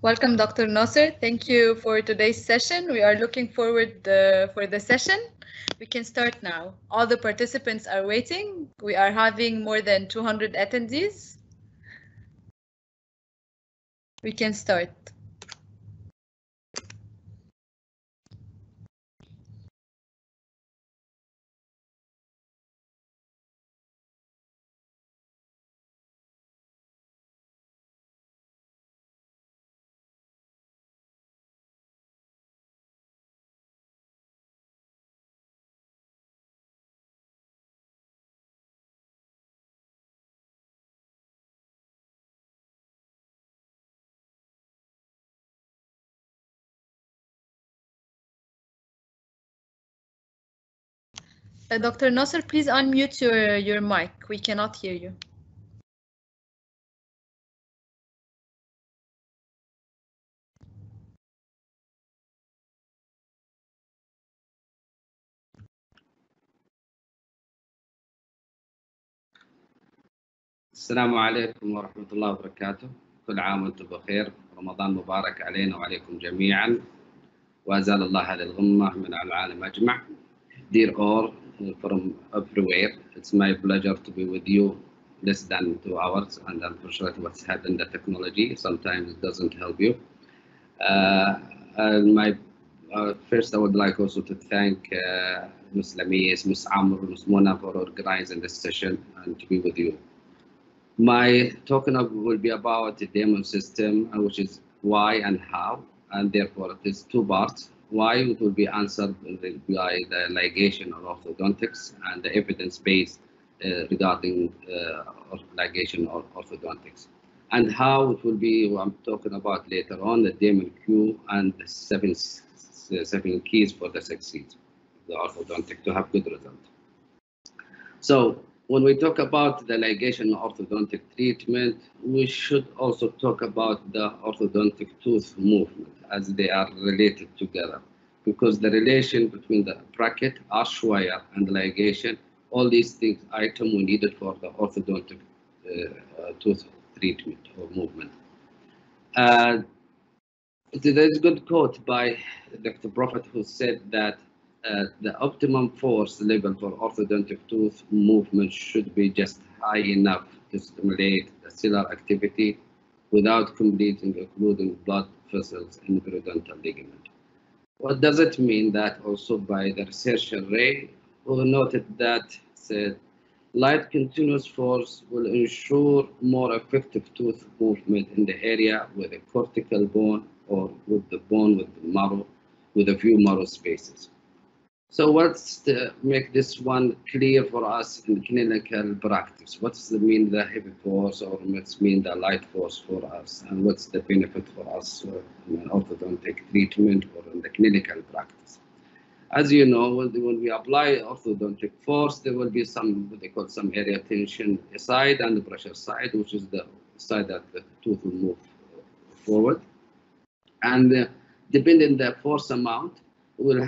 Welcome, Dr. Nasser. Thank you for today's session. We are looking forward for the session. We can start now. All the participants are waiting. We are having more than 200 attendees. We can start. Dr. Nasser, please unmute your mic. We cannot hear you. السلام عليكم ورحمة الله وبركاته. كل عام وانتم بخير. رمضان مبارك علينا وعليكم جميعا. وأزال الله هذه الغمة من العالم أجمع. Dear all from everywhere, it's my pleasure to be with you less than 2 hours, and unfortunately what's happened, the technology sometimes doesn't help you. First I would like also to thank السالمية, Ms. Amr, Ms. Mona for organizing this session and to be with you. My talk will be about the demon system, which is why and how, and therefore it is 2 parts. Why it will be answered by the ligation or orthodontics and the evidence base regarding ligation or orthodontics, and how it will be, I'm talking about later on, the demon Q and the seven keys for the succeed the orthodontic to have good result. So when we talk about the ligation orthodontic treatment, we should also talk about the orthodontic tooth movement as they are related together, because the relation between the bracket, arch wire, and the ligation, all these things items we needed for the orthodontic tooth treatment or movement. There is a good quote by Dr. Prophet who said that the optimum force level for orthodontic tooth movement should be just high enough to stimulate the cellular activity without completely occluding blood vessels in the periodontal ligament. What does it mean? That also by the researcher Ray, who noted that said light continuous force will ensure more effective tooth movement in the area with a cortical bone or with the bone with the marrow, with a few marrow spaces. So what's to make this one clear for us in clinical practice? What's the mean the heavy force, or what's mean the light force for us, and what's the benefit for us in orthodontic treatment or in the clinical practice? As you know, when we apply orthodontic force, there will be some what they call some area tension side and the pressure side, which is the side that the tooth will move forward, and depending the force amount, will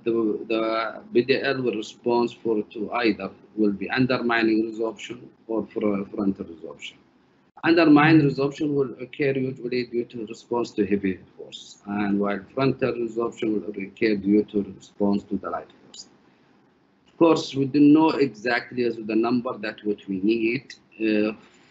the BDL will respond to either will be undermining resorption or frontal resorption. Undermined resorption will occur usually due to response to heavy force, and while frontal resorption will occur due to response to the light force. Of course, we don't know exactly as the number that what we need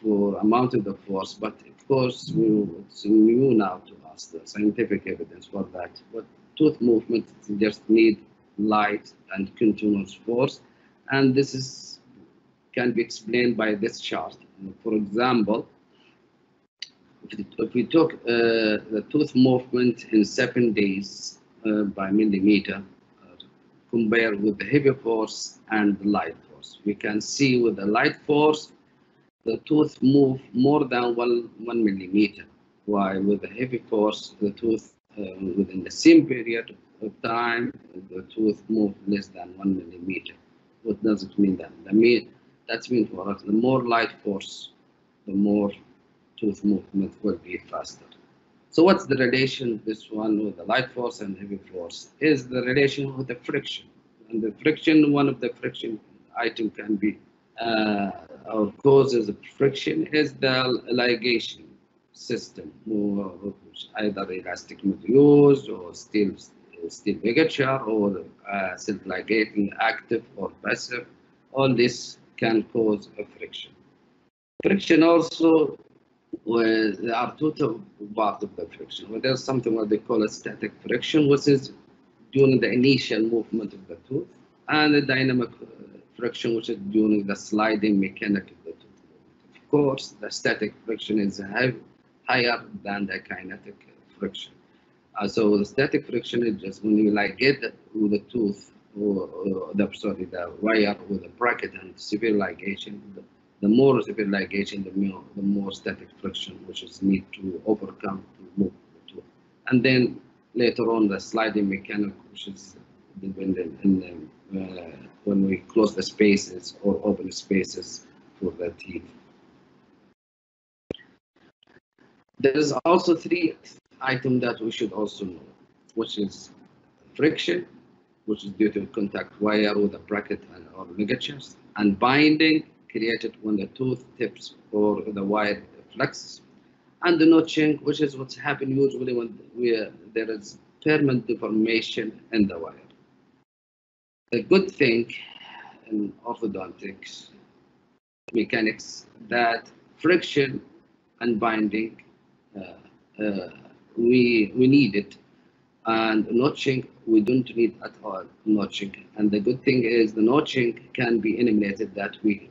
for amount of the force, but of course it's new now to us, the scientific evidence for that. But tooth movement just need light and continuous force, and this can be explained by this chart. For example, if we took the tooth movement in 7 days by millimeter, compared with the heavy force and the light force, we can see with the light force, the tooth move more than 1 millimeter, while with the heavy force, the tooth within the same period of time, the tooth move less than 1 millimeter. What does it mean then? That means for us, the more light force, the more tooth movement will be faster. So what's the relation, this one with the light force and heavy force? Is the relation with the friction. And the friction, one of the friction item can be, or causes of friction is the ligation. system, either elastic materials or steel ligature or self-ligating active or passive. All this can cause a friction. Friction also, well, there are two parts of the friction. Well, there's something what they call a static friction, which is during the initial movement of the tooth, and the dynamic friction, which is during the sliding mechanic of the tooth. Of course, the static friction is higher than the kinetic friction. So the static friction is just when you ligate with the tooth, or the wire with a bracket and severe ligation. The more severe ligation, the more static friction, which is need to overcome to move the tooth. And then later on, the sliding mechanic, which is when we close the spaces or open spaces for the teeth. There is also three items that we should also know, which is friction, which is due to contact wire with a bracket or ligatures, and binding created when the tooth tips or the wire flexes, and the notching, which is what's happening usually when there is permanent deformation in the wire. The good thing in orthodontics mechanics that friction and binding we need it, and notching we don't need at all notching. And the good thing is the notching can be eliminated, that we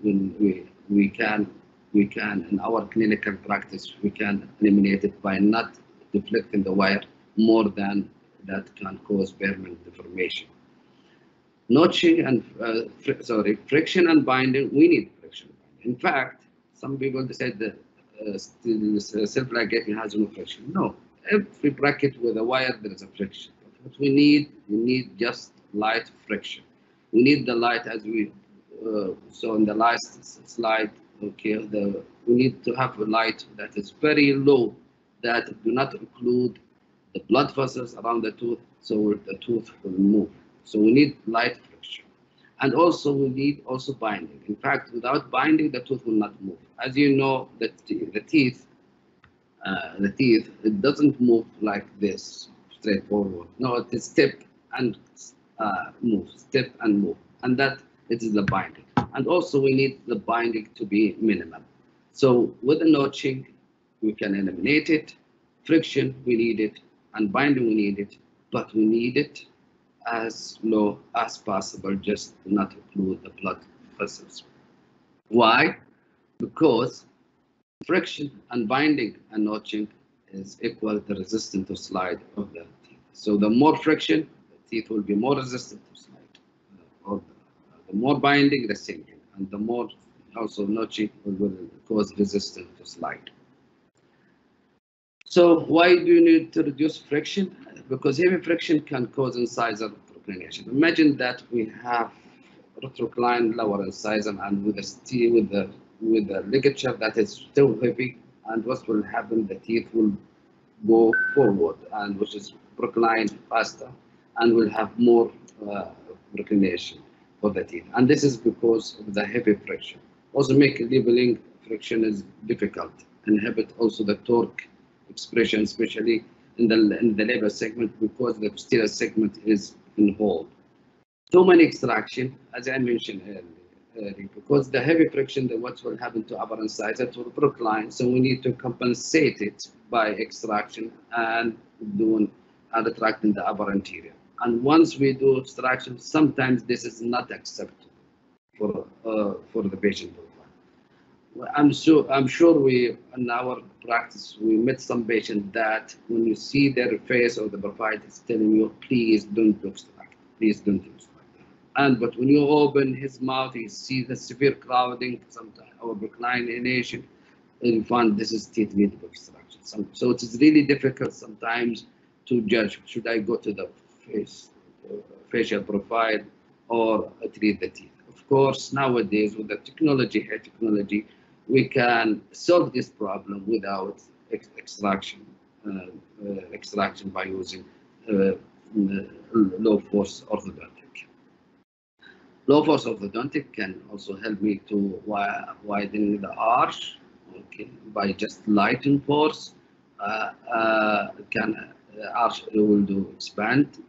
can in our clinical practice we can eliminate it by not deflecting the wire more than that can cause permanent deformation. Notching and friction and binding, we need friction. In fact, some people said that self-ligating has no friction. No, every bracket with a wire there is a friction. But what we need just light friction. We need the light, as we saw in the last slide. Okay, we need to have a light that is very low, that do not occlude the blood vessels around the tooth, so the tooth will move. So we need light friction, and also we need also binding. In fact, without binding, the tooth will not move. As you know, the teeth, it doesn't move like this straightforward. No, it is step and move, step and move, and that it is the binding. And also we need the binding to be minimal. So with the notching, we can eliminate it. Friction, we need it, and binding, we need it, but we need it as low as possible, just to not occlude the blood vessels. Why? Because friction and binding and notching is equal to the resistance to slide of the teeth. So the more friction, the teeth will be more resistant to slide. Or the more binding, the same thing, and the more also notching will cause resistance to slide. So why do you need to reduce friction? Because heavy friction can cause incisor proclination. Imagine that we have retroclined lower incisor, and with the ligature that is still heavy, and what will happen? The teeth will go forward, and which is procline faster, and will have more proclination for the teeth. And this is because of the heavy friction. Also, make leveling friction is difficult. Inhibit also the torque expression, especially in the labor segment, because the posterior segment is in hold. Too many extraction, as I mentioned earlier, because the heavy friction, what will happen to upper incisor, it will procline. So we need to compensate it by extraction and retracting the upper anterior. And once we do extraction, sometimes this is not acceptable for the patient profile. I'm sure we, in our practice, we met some patients that when you see their face or the profile, it's telling you, please don't extract, please don't extract. And but when you open his mouth, you see the severe crowding, sometimes or proclination, and you find this is teeth need extraction. So it is really difficult sometimes to judge, should I go to the facial profile or treat the teeth. Of course, nowadays with the technology, we can solve this problem without extraction by using low force orthodontic. Low force orthodontic can also help me to widen the arch okay, by just lighten force, arch will do expand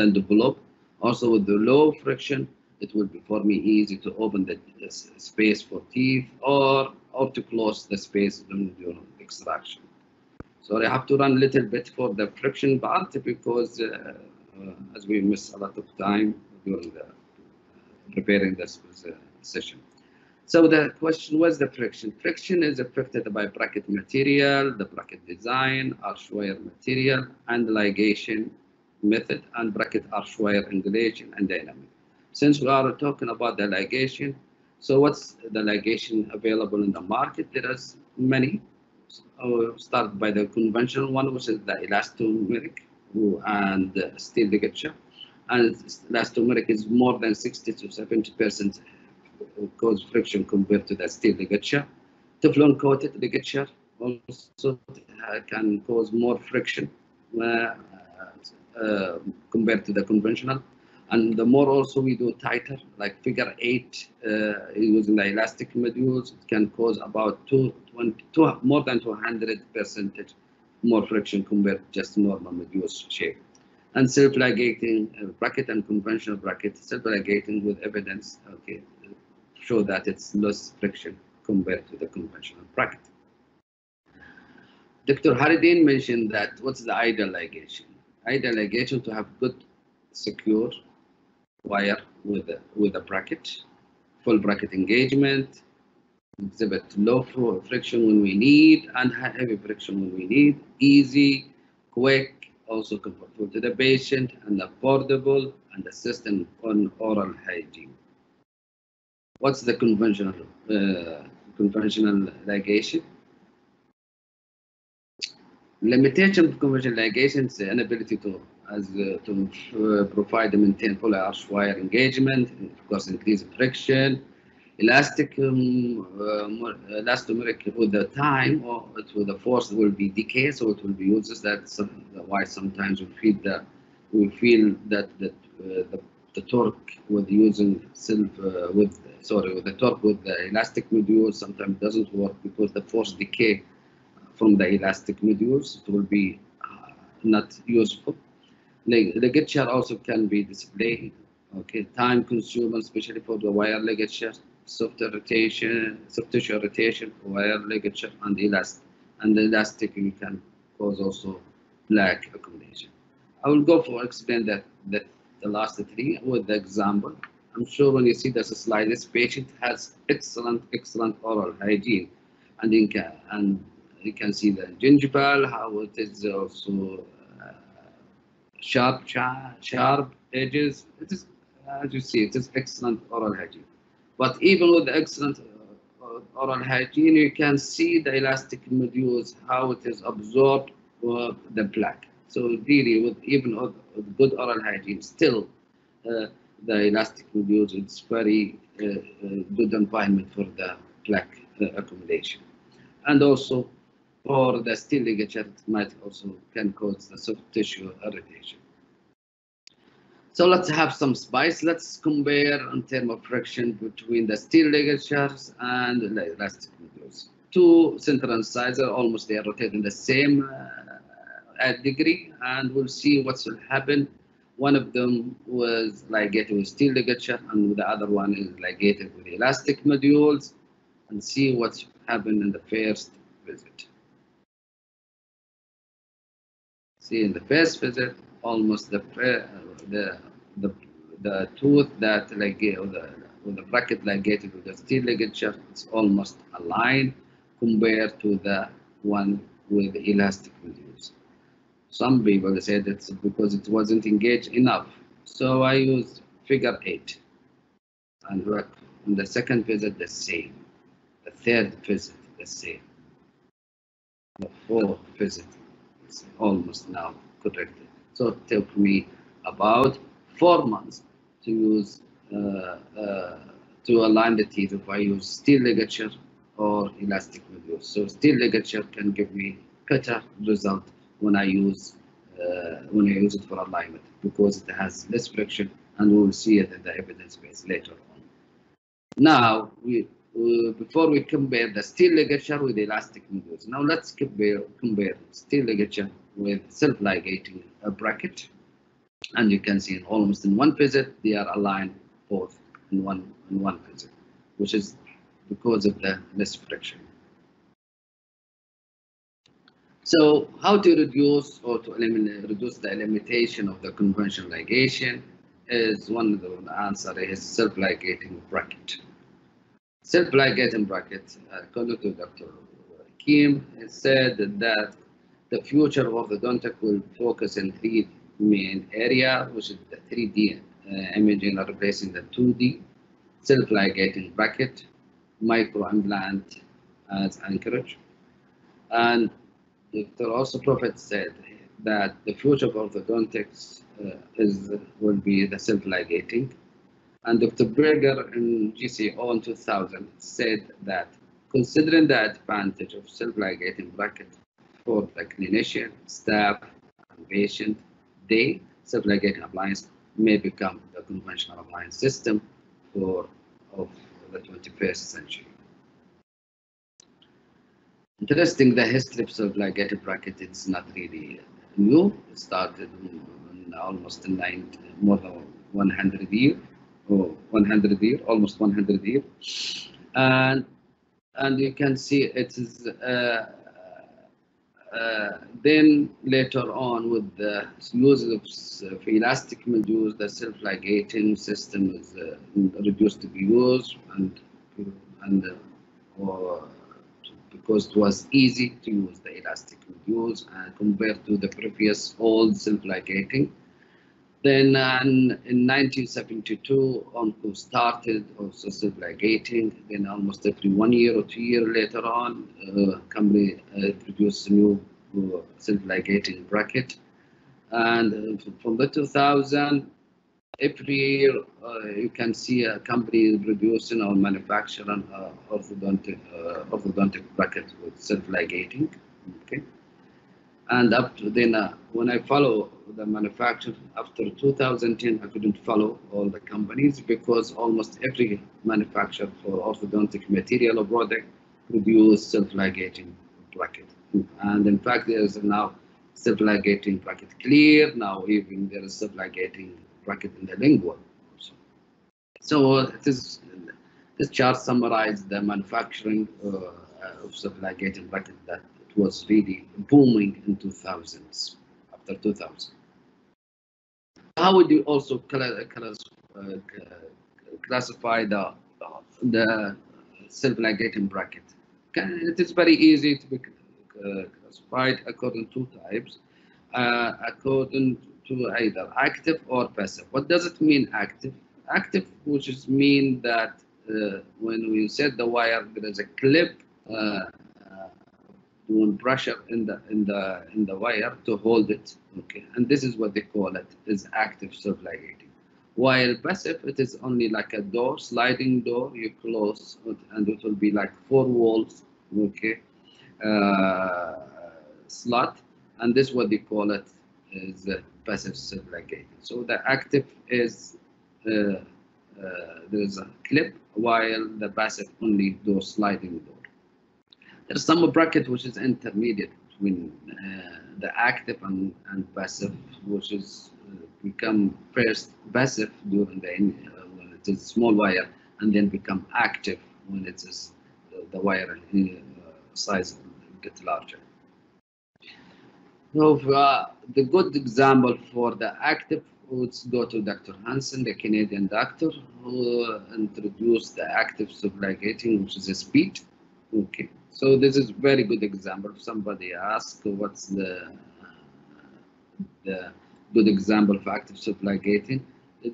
and develop. Also with the low friction, it will be for me easy to open the space for teeth or to close the space during extraction. So I have to run a little bit for the friction part because as we miss a lot of time during the preparing this session. So the question was the friction. Friction is affected by bracket material, the bracket design, arch wire material, and ligation method, and bracket arch wire angulation and dynamic. Since we are talking about the ligation, so what's the ligation available in the market? There is many. I'll start by the conventional one, which is the elastomeric and steel ligature. And elastomeric is more than 60 to 70% cause friction compared to the steel ligature. Teflon coated ligature also can cause more friction compared to the conventional. And the more also we do tighter, like figure 8 using the elastic modules, it can cause about more than 200% more friction compared to just normal modules shape. And self-ligating bracket and conventional bracket, self-ligating with evidence, okay, show that it's less friction compared to the conventional bracket. Dr. Haridin mentioned that what's the ideal ligation? Ideal ligation to have good, secure wire with a bracket, full bracket engagement, exhibit low friction when we need and heavy friction when we need, easy, quick, also comfortable to the patient and affordable and assistant on oral hygiene. What's the conventional ligation? Limitation of conventional ligation is the inability to provide and maintain full arch wire engagement, and of course increase friction. Elastomeric with the time or with the force will be decay, so it will be useless. That's why sometimes we feel that the torque with using with the torque with the elastic module sometimes doesn't work because the force decay from the elastic modules. It will be not useful. Ligature also can be displayed. Okay, time consuming, especially for the wire ligature, soft tissue rotation, wire ligature, and elastic. And the elastic you can cause also plaque accumulation. I will go for explain that the last three with the example. I'm sure when you see this slide, this patient has excellent oral hygiene, and you can see the gingival, how it is also sharp edges. It is, as you see, it is excellent oral hygiene. But even with the excellent oral hygiene, you can see the elastic modules, how it is absorbed the plaque. So really, even with good oral hygiene, still the elastic modules, it's very good environment for the plaque accumulation. And also for the steel ligature, it might also can cause the soft tissue irritation. So let's have some spice. Let's compare in terms of friction between the steel ligatures and the elastic modules. Two central incisors, almost they are rotating the same degree, and we'll see what will happen. One of them was ligated with steel ligature, and the other one is ligated with elastic modules, and see what's happened in the first visit. See, in the first visit, almost the tooth that with the bracket ligated with the steel ligature, it's almost aligned compared to the one with the elastic modules. Some people said it's because it wasn't engaged enough. So I used figure 8 and work on the second visit the same, the third visit the same, the fourth visit is almost now corrected. So it took me about 4 months to use to align the teeth if I use steel ligature or elastic modules. So steel ligature can give me better result when I use it for alignment because it has less friction, and we will see it in the evidence base later on. Now before we compare the steel ligature with elastic modules. Now let's compare steel ligature with self-ligating bracket, and you can see almost in one visit they are aligned both in one visit, which is because of the less friction. So how to reduce or to reduce the limitation of the conventional ligation is one of the answer is self-ligating bracket. Self-ligating bracket, according to Dr. Kim, said that the future of orthodontic will focus in three main areas, which is the 3D imaging replacing the 2D, self-ligating bracket, micro-implant as anchorage. And Dr. also Prophet said that the future of orthodontics will be the self-ligating. And Dr. Berger in GCO in 2000 said that considering the advantage of self-ligating bracket for the clinician, staff, and patient, self-ligating appliance may become the conventional appliance system of the 21st century. Interesting, the history of self-ligating bracket, it's not really new. It started in almost more than 100 years. Almost 100 years, and you can see it is then later on with the use of elastic modules, the self-ligating system is reduced to be used, and because it was easy to use the elastic modules compared to the previous old self-ligating. Then in 1972, ONCO started also self-ligating. Then almost every 1 year or 2 years later on, company produced a new self-ligating bracket. And from the 2000, every year you can see a company producing or manufacturing orthodontic bracket with self-ligating. Okay. And up to then, when I follow the manufacturer after 2010, I couldn't follow all the companies because almost every manufacturer for orthodontic material or product produce self-ligating bracket. And in fact, there is now self-ligating bracket clear. Now even there is self-ligating bracket in the lingual also. So this chart summarizes the manufacturing of self-ligating bracket that was really booming in 2000s, after 2000. How would you also classify the self-ligating bracket? It is very easy to be classified according to types, according to either active or passive. What does it mean active? Active, which is mean that when we set the wire, there is a clip pressure in the wire to hold it, okay, and this is what they call it is active self-ligating. While passive, it is only like a door, sliding door, you close it, and it will be like 4 walls, okay, slot, and this is what they call it is passive self-ligating. So the active is there is a clip, while the passive only door, sliding door. There's some bracket which is intermediate between the active and passive, which is become first passive during when it is small wire, and then become active when it is the wire size get larger. So the good example for the active, let's go to Dr. Hansen, the Canadian doctor, who introduced the active self-ligating, which is a speed. Okay. So this is very good example. If somebody asks what's the good example of active self-ligating,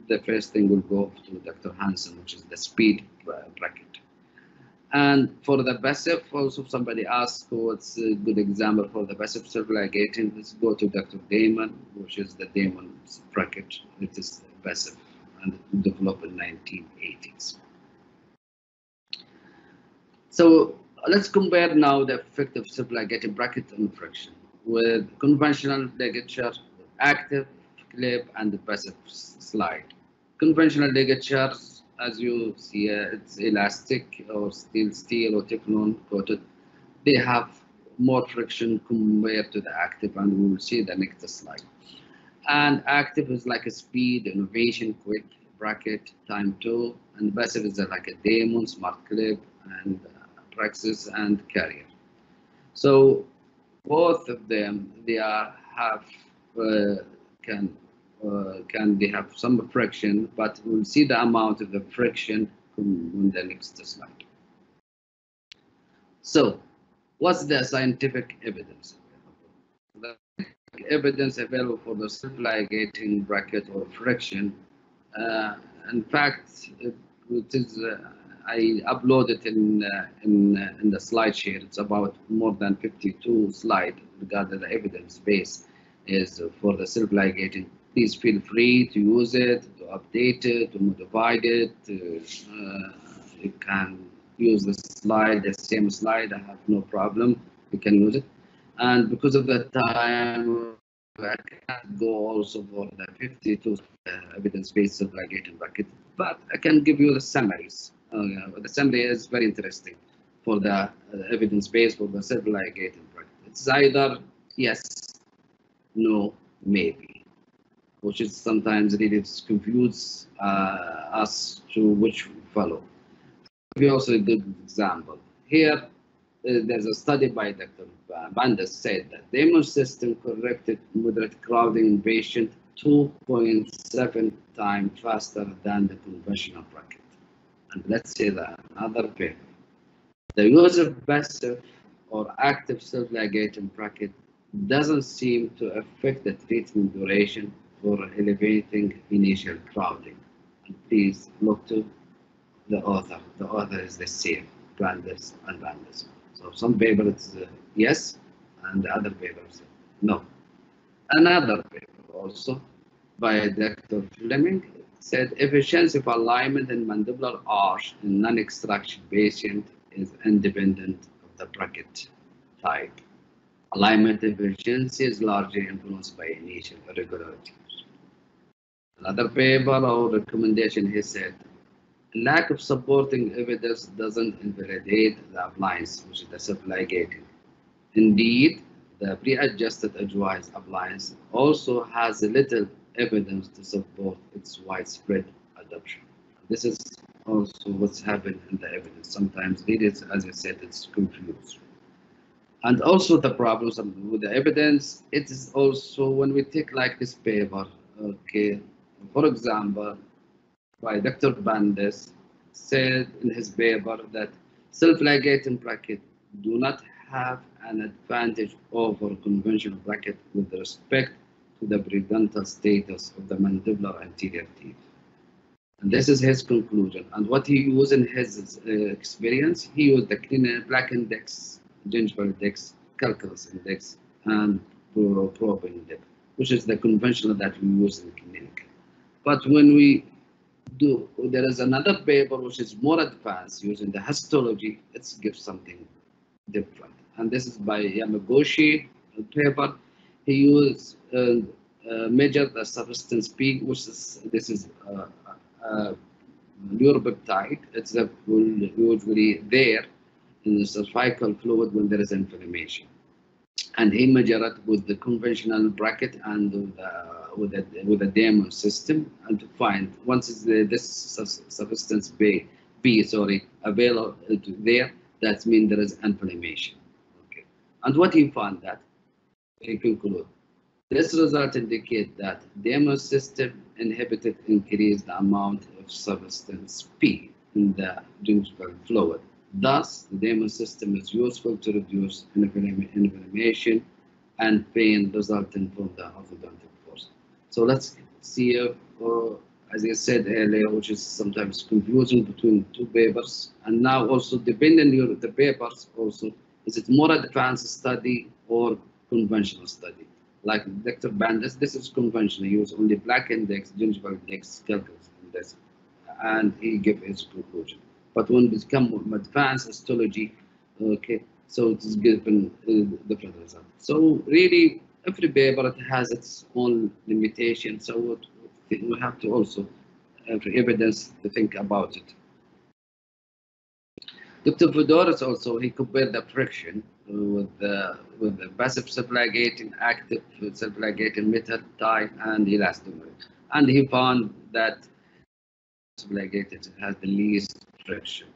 the first thing will go to Dr. Hansen, which is the speed bracket. And for the passive, also if somebody asks what's a good example for the passive self-ligating, let's go to Dr. Damon, which is the Damon bracket. It is passive and developed in 1980s. So let's compare now the effective self-ligating bracket and friction with conventional ligature, active clip, and the passive slide. Conventional ligatures as you see, it's elastic or steel or Teflon coated. They have more friction compared to the active, and we will see the next slide. And active is like a speed, innovation, quick, bracket, time to, and passive is like a demon, smart clip, and praxis and carrier. So both of them, they are have can they have some friction, but we'll see the amount of the friction on the next slide. So what's the scientific evidence available? The evidence available for the self-ligating bracket or friction. In fact, it is I uploaded in the slide share. It's about more than 52 slides regarding the evidence base is for the self-ligating. Please feel free to use it, to update it, to modify it. You can use the slide, the same slide. I have no problem. You can use it. And because of the time, I can't go also for the 52 evidence-based self-ligating bracket, but I can give you the summaries. The summary is very interesting for the evidence-based for the self-ligating bracket. It's either yes, no, maybe, which is sometimes really confuse us to which follow. We also a good example here. There's a study by Dr. Banda said that the immune system corrected moderate crowding in patient 2.7 times faster than the conventional bracket. And let's say that another paper. The use of passive or active self-ligating bracket doesn't seem to affect the treatment duration for elevating initial crowding. And please look to the author. The author is the same, Brandes and Brandes. So some paper it's yes, and the other paper is no. Another paper also by Dr. Fleming said efficiency of alignment in mandibular arch in non-extraction patient is independent of the bracket type. Alignment efficiency is largely influenced by initial irregularities. Another paper or recommendation, he said, lack of supporting evidence doesn't invalidate the appliance, which is the self-ligating. Indeed, the pre-adjusted edgewise appliance also has little evidence to support its widespread adoption. This is also what's happened in the evidence. Sometimes it is, as I said, it's confused. And also the problems with the evidence, it is also when we take like this paper, okay, for example, by Dr. Bandes said in his paper that self-ligating bracket do not have an advantage over conventional bracket with respect to the periodontal status of the mandibular anterior teeth. And this is his conclusion. And what he used in his experience, he used the clean black index, gingival index, calculus index, and probe index, which is the conventional that we use in clinic. But when we do, there is another paper which is more advanced using the histology, it gives something different. And this is by Yamaguchi paper. He used measured the substance P, which is neuropeptide. It's usually there in the cervical fluid when there is inflammation. And he measured it with the conventional bracket and with the Damon system, and to find once this substance B available there, that means there is inflammation. Okay. And what he found that he concluded this result indicate that Damon system inhibited increased the amount of substance P in the gingival fluid. Thus, the Damon system is useful to reduce inflammation and pain resulting from the orthodontic force. So let's see, as I said earlier, which is sometimes confusing between two papers, and now also depending on the papers also, is it more advanced study or conventional study? Like Dr. Bandes, this is conventional, use only black index, gingival index, calculus index, and he gave his conclusion. But when we become advanced histology, okay, so it is given different results. So really, every paper has its own limitation. So we have to also evidence to think about it. Dr. Voudouris also, he compared the friction with the passive self-ligating, active self-ligating method, type, and elastomer. And he found that self-ligated has the least friction.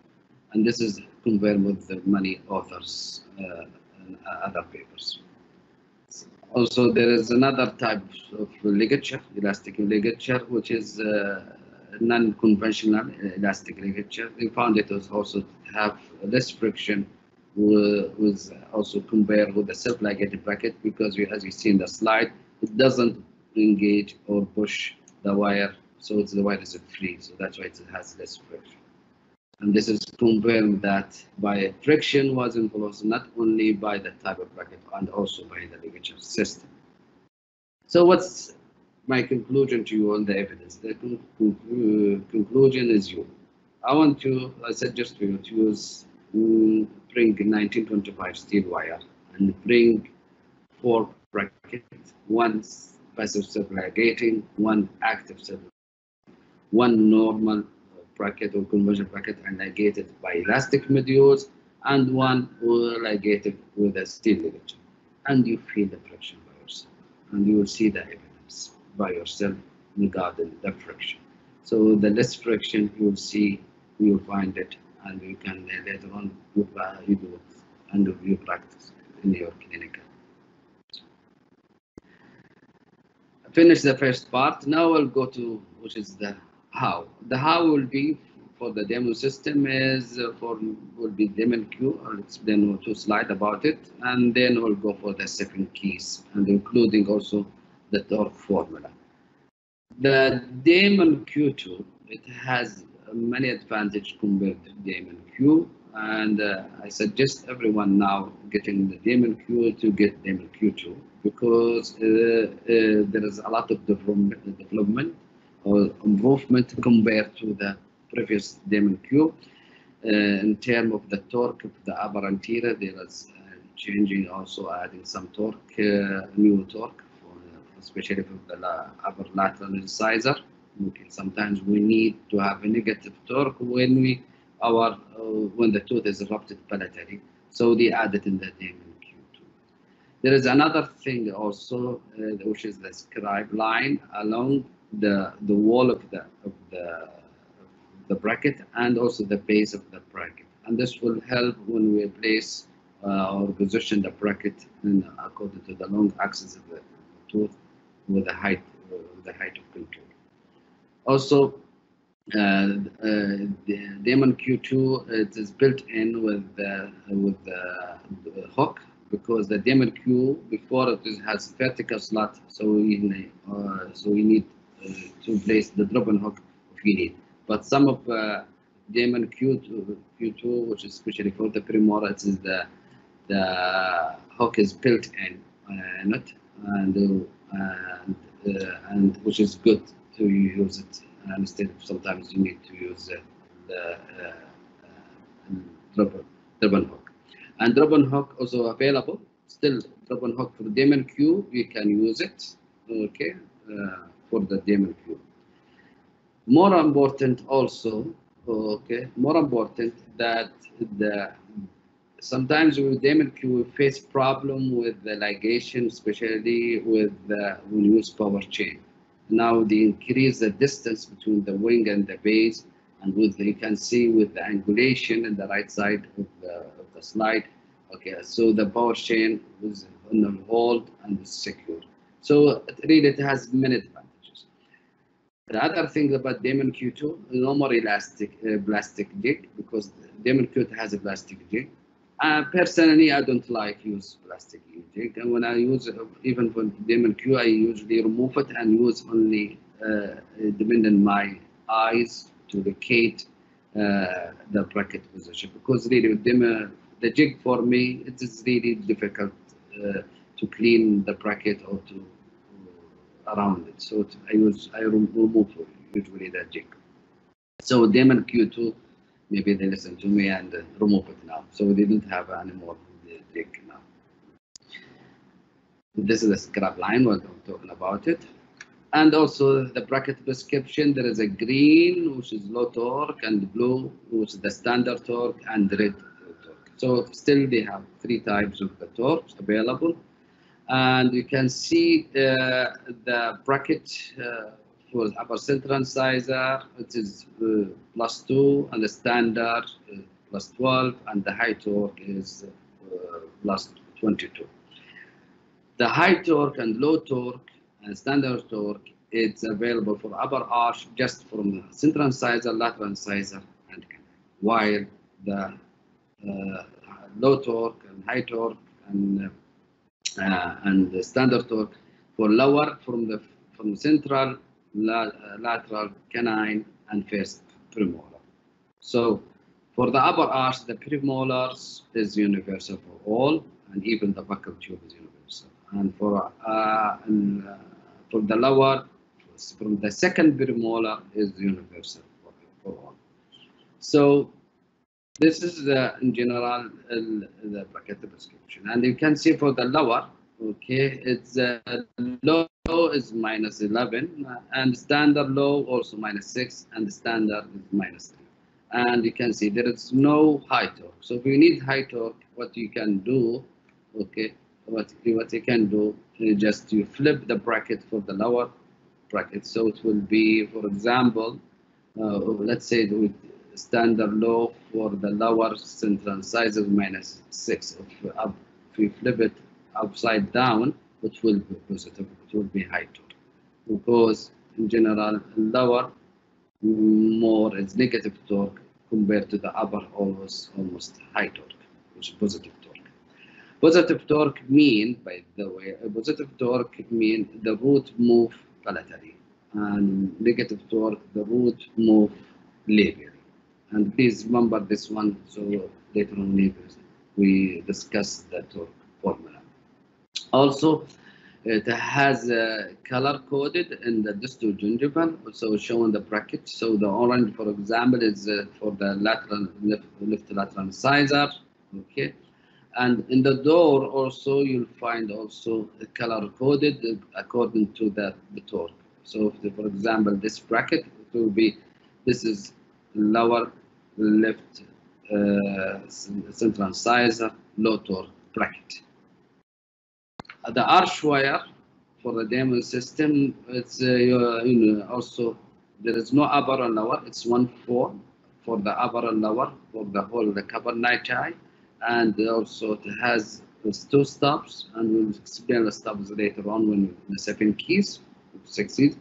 And this is compared with the many authors and other papers. Also, there is another type of ligature, elastic ligature, which is non-conventional elastic ligature. We found it was also have less friction, was also compared with the self-ligated bracket, because as you see in the slide, it doesn't engage or push the wire, so the wire is free, so that's why it has less friction. And this is confirmed that by friction was influenced not only by the type of bracket and also by the ligature system. So what's my conclusion to you on the evidence? The conclusion is I suggest to you to use bring 1925 steel wire and bring 4 brackets, 1 passive self-ligating, 1 active self-ligating, 1 normal bracket or conversion bracket and ligated by elastic modules, and 1 ligated with a steel ligature. And you feel the friction by yourself, and you will see the evidence by yourself regarding the friction. So the less friction you will see, you will find it, and you can later on you do it and you practice in your clinical. Finish the first part. Now we'll go to which is the how. The how will be for the demo system is will be demo Q. I'll explain 2 slides about it, and then we'll go for the 7 keys, and including also the torque formula. The Damon Q2, it has many advantages compared to Damon Q, and I suggest everyone now getting the Damon Q to get Damon Q2, because there is a lot of development or improvement compared to the previous Damon Q. In terms of the torque of the upper anterior, there is changing, also adding some torque, new torque, especially for the upper lateral incisor. Okay, sometimes we need to have a negative torque when when the tooth is erupted palatally, so they add it in the Damon Q2. There is another thing also, which is the scribe line along the wall of the bracket and also the base of the bracket, and this will help when we place or position the bracket according to the long axis of the tooth with the height of control. Also, the Damon Q2 it is built in with the hook, because the Damon Q before it has vertical slot, so we need to place the drop-in hook if we need. But some of Damon Q2, which is especially for the premolar, it is the hook is built in it, and which is good to use it instead of sometimes you need to use the drop-in hook. And drop-in hook also available. Still, drop-in hook for Damon Q, you can use it. Okay, for the Damon Q. More important also, okay, more important that sometimes with Damon Q we face problem with the ligation, especially with when you use power chain. Now they increase the distance between the wing and the base, and you can see with the angulation in the right side of the slide. Okay, so the power chain is on the hold and is secure. So it has many advantages. The other thing about Damon Q2, no more elastic plastic jig, because Damon Q2 has a plastic jig. Personally, I don't like use plastic jig, and when I use even for Damon Q, I usually remove it and use only depending on my eyes to locate the bracket position, because really the jig for me it is really difficult to clean the bracket or to around it, so I remove usually the jig. So Damon Q2, maybe they listen to me and remove it now, so they don't have any more jig now. This is the scrap line, what I'm talking about it. And also the bracket prescription, there is a green, which is low torque, and blue, which is the standard torque, and red torque. So still they have 3 types of the torques available. And you can see the bracket for upper central incisor, it is +2, and the standard +12, and the high torque is +22. The high torque and low torque and standard torque, it's available for upper arch just from the central incisor, lateral incisor, and canine. While the low torque and high torque and the standard torque for lower from the central, lateral, canine, and first premolar. So for the upper arch, the premolars is universal for all, and even the buccal tube is universal. And for the lower, from the second premolar is universal for all. So this is in general the bracket prescription, and you can see for the lower, okay, it's low is -11, and standard low also -6, and the standard is -3. And you can see there is no high torque. So if you need high torque, what you can do, okay, what you can do is just you flip the bracket for the lower bracket. So it will be, for example, let's say with standard low for the lower central incisor -6. If you flip it upside down, it will be positive. It will be high torque, because in general lower more is negative torque compared to the upper almost high torque, which is positive torque. Positive torque mean, by the way, positive torque mean the root move palatally, and negative torque the root move labially. And please remember this one, so later on we discuss the torque formula. Also, it has color coded in the distal gingival, also shown the bracket. So the orange, for example, is for the lateral left lateral incisor, okay. And in the door also you'll find also color coded according to the torque. So if, for example, this bracket, it will be, this is lower left central incisor, low torque bracket. The arch wire for the Damon system, it's also there is no upper and lower. It's 1/4 for the upper and lower for the whole the Cabernet, and also it has 2 stops, and we'll explain the stops later on when the 7 keys, 6 keys.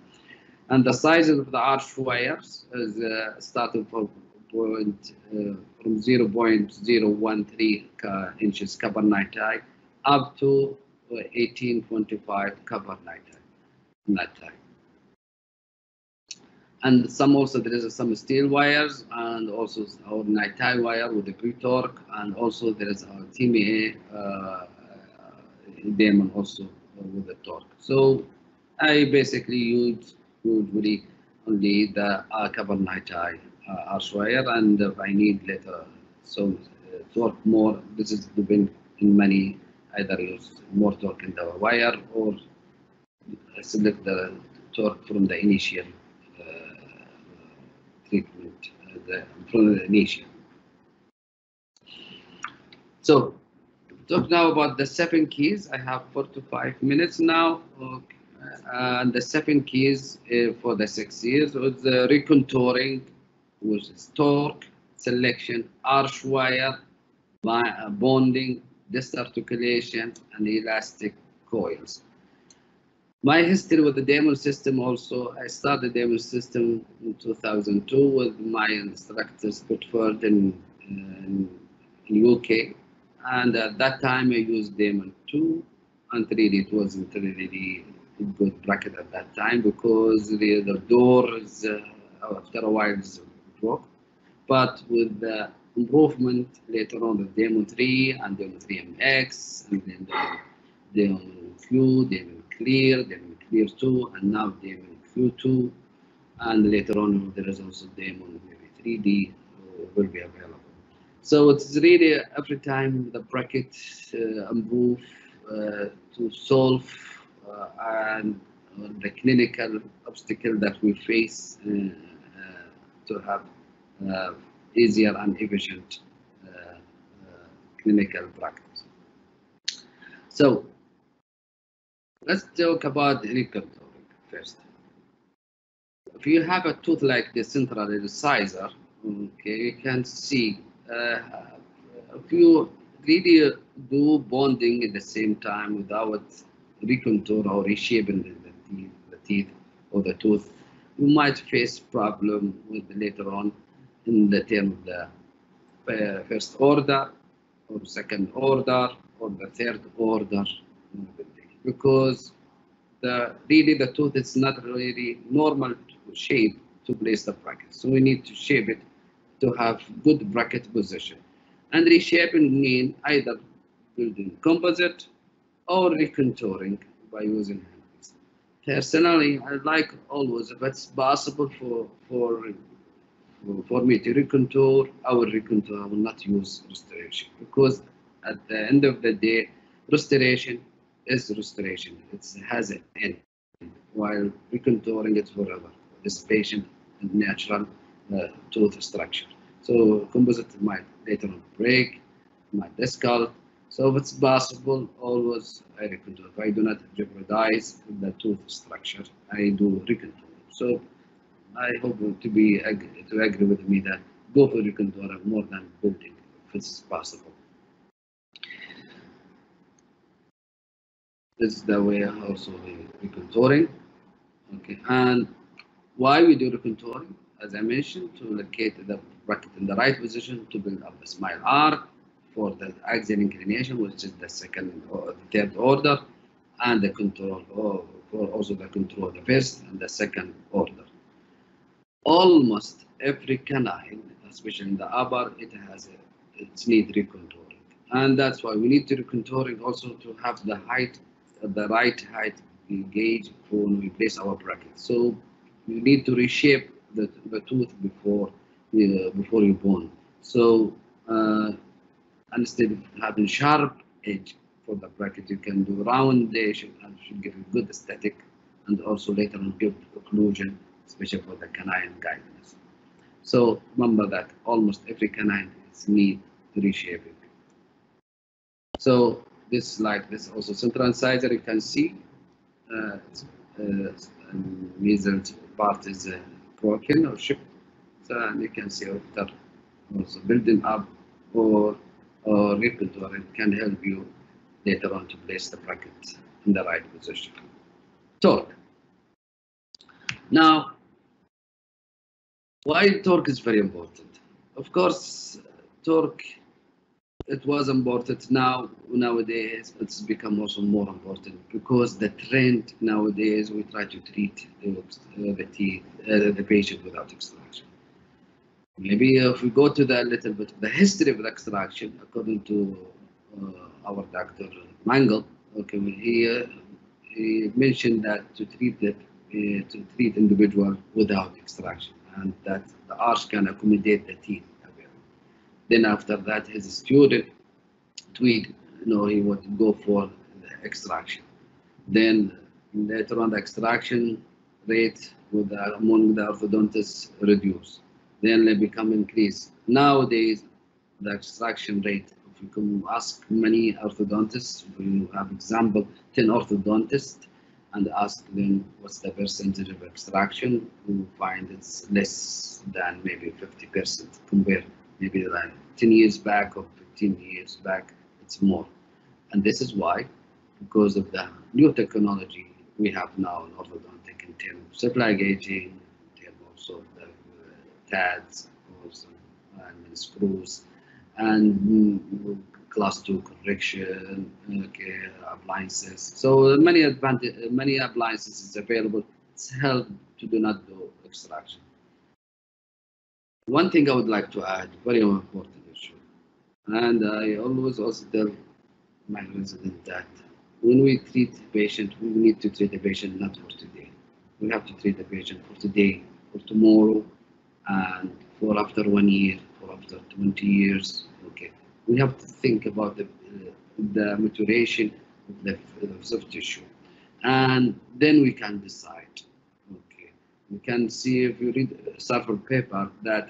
And the size of the arch wires is starting from 0.013 inches Cabernet up to 18.25 Cabernet. And some also there is some steel wires, and also our night tie wire with the pre-torque, and also there is our TMA Damon also with the torque. So I basically use usually only the Cabernet arch wire, and if I need later so torque more, this is depend in many, either use more torque in the wire or select the torque from the initial treatment, from the initial. So talk now about the 7 keys. I have 4 to 5 minutes now. Okay. And the 7 keys for the 6 years was the recontouring, which is torque, selection, arch wire, bonding, disc articulation, and elastic coils. My history with the Damon system also, I started the Damon system in 2002 with my instructor Scotford in UK, and at that time I used Damon 2, and really it wasn't really a good bracket at that time because the door is after a while broke. But with the improvement later on, the Damon 3 and Damon 3MX, and then the Damon Q, Damon Clear, Damon Clear 2, and now Damon Q2, and later on there is also Damon maybe 3D will be available. So it's really every time the bracket improve to solve and the clinical obstacle that we face to have easier and efficient clinical practice. So let's talk about recontouring first. If you have a tooth like the central incisor, okay, you can see if you really do bonding at the same time without recontour or reshaping the teeth or the tooth, you might face problem with later on in the term of the first order or second order or the third order, because really the tooth is not really normal shape to place the bracket. So we need to shape it to have good bracket position. And reshaping mean either building composite or recontouring by using hands. Personally, I like always, if it's possible for me to recontour, I will recontour. I will not use restoration, because at the end of the day, restoration is restoration. It has an end, while recontouring it forever. This patient and natural tooth structure. So composite might later on break, might discolour. So if it's possible, always I recontour. If I do not jeopardize the tooth structure, I do recontour. So I hope to agree with me that go for recontour more than building if it's possible. This is the way also the recontouring. Okay, and why we do recontouring? As I mentioned, to locate the bracket in the right position to build up the smile arc for the axial inclination, which is the second or the third order, and the control for also the control of the first and the second order. Almost every canine, especially in the upper, it needs recontouring, and that's why we need to recontouring also to have the height, the right height gauge when we place our bracket. So you need to reshape the tooth before you bone. So instead of having sharp edge for the bracket, you can do roundation and should give a good aesthetic, and also later on give occlusion, especially for the canine guidance. So remember that almost every canine needs reshaping. So this, like this, also central incisor, you can see measles part is broken or chipped, so and you can see after also building up or recontouring, it can help you later on to place the bracket in the right position. Torque. Now, why torque is very important? Of course, torque, it was important. Nowadays, it's become also more important, because the trend nowadays, we try to treat the patient without extraction. Maybe if we go to the little bit of the history of the extraction, according to our Dr. Mangle, okay, he mentioned that to treat individual without extraction, and that the arch can accommodate the teeth. Then after that, his student Tweed, he would go for the extraction. Then later on, the extraction rate among the orthodontists reduce. Then they become increased. Nowadays, the extraction rate, if you can ask many orthodontists, we have example 10 orthodontists, and ask them what's the percentage of extraction, we find it's less than maybe 50% compared maybe like 10 years back or 15 years back, it's more. And this is why, because of the new technology we have now in orthodontic in terms of supply gauging, in terms also the TADs, also, and screws, and class 2 correction, okay, appliances. So many appliances is available. It's help to do not do extraction. One thing I would like to add, very important issue, and I always also tell my resident that when we treat the patient, we need to treat the patient not for today. We have to treat the patient for today, for tomorrow, and for after 1 year, for after 20 years. Okay, we have to think about the maturation of the soft tissue, and then we can decide. Okay, we can see if you read several paper that